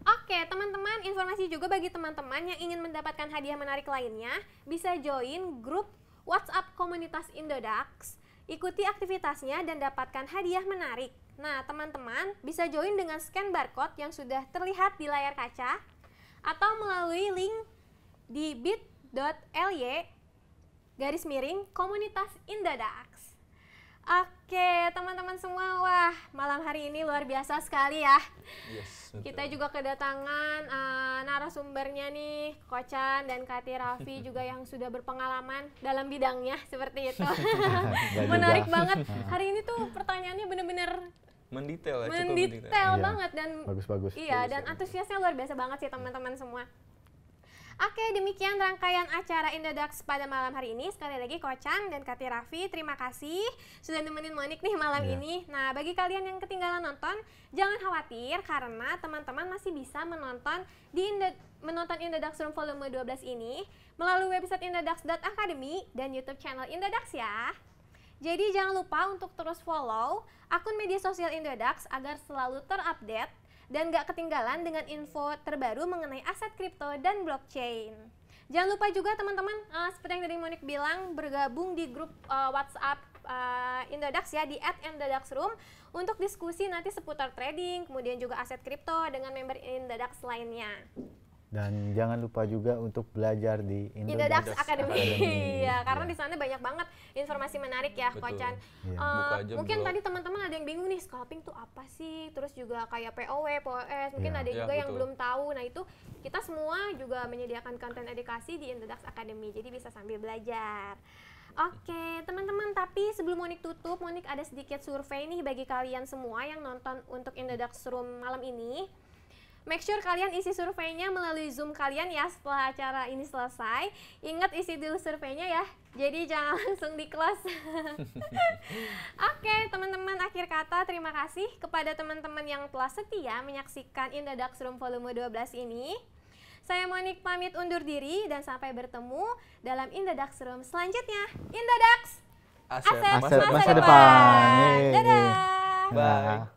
Oke, teman-teman, informasi juga bagi teman-teman yang ingin mendapatkan hadiah menarik lainnya, bisa join grup WhatsApp komunitas Indodax, ikuti aktivitasnya dan dapatkan hadiah menarik. Nah, teman-teman bisa join dengan scan barcode yang sudah terlihat di layar kaca atau melalui link di bit.ly/komunitas Indodax. Oke, teman-teman semua, wah malam hari ini luar biasa sekali ya. Yes, Kita juga kedatangan narasumbernya nih, Kocan dan Kati Raffi juga yang sudah berpengalaman dalam bidangnya seperti itu. Nggak Menarik juga. banget. Hari ini tuh pertanyaannya bener-bener mendetail ya, cukup mendetail Iya. banget dan Bagus-bagus. iya dan antusiasnya luar biasa banget sih teman-teman semua. Oke, demikian rangkaian acara Indodax pada malam hari ini. Sekali lagi Kocan dan Kati Raffi, terima kasih sudah nemenin Monik nih malam Iya. ini. Nah, bagi kalian yang ketinggalan nonton, jangan khawatir karena teman-teman masih bisa menonton Indodax Room Volume 12 ini melalui website indodax.academy dan YouTube channel Indodax ya. Jadi jangan lupa untuk terus follow akun media sosial Indodax agar selalu terupdate dan gak ketinggalan dengan info terbaru mengenai aset kripto dan blockchain. Jangan lupa juga teman-teman, seperti yang dari Monik bilang, bergabung di grup WhatsApp Indodax ya, di @indodaxroom untuk diskusi nanti seputar trading, kemudian juga aset kripto dengan member Indodax lainnya. Dan jangan lupa juga untuk belajar di Indodax Academy. Iya, karena Iya. di sana banyak banget informasi menarik ya, Betul. Kocan. Iya. Buka aja Mungkin blog. tadi teman-teman ada yang bingung nih, scalping tuh apa sih? Terus juga kayak POW, POS, mungkin Iya. ada Iya, juga yang betul. belum tahu. Nah, itu kita semua juga menyediakan konten edukasi di Indodax Academy. Jadi bisa sambil belajar. Oke, teman-teman, tapi sebelum Monik tutup, Monik ada sedikit survei nih bagi kalian semua yang nonton untuk Indodax Room malam ini. Make sure kalian isi surveinya melalui Zoom kalian ya setelah acara ini selesai. Ingat isi dulu surveinya ya, jadi jangan langsung di close. Oke, teman-teman, akhir kata terima kasih kepada teman-teman yang telah setia menyaksikan Indodax Room Volume 12 ini. Saya Monik pamit undur diri dan sampai bertemu dalam Indodax Room selanjutnya. Indodax, Aset aset Aset masa masa depan. depan. Yeay. Dadah. Bye.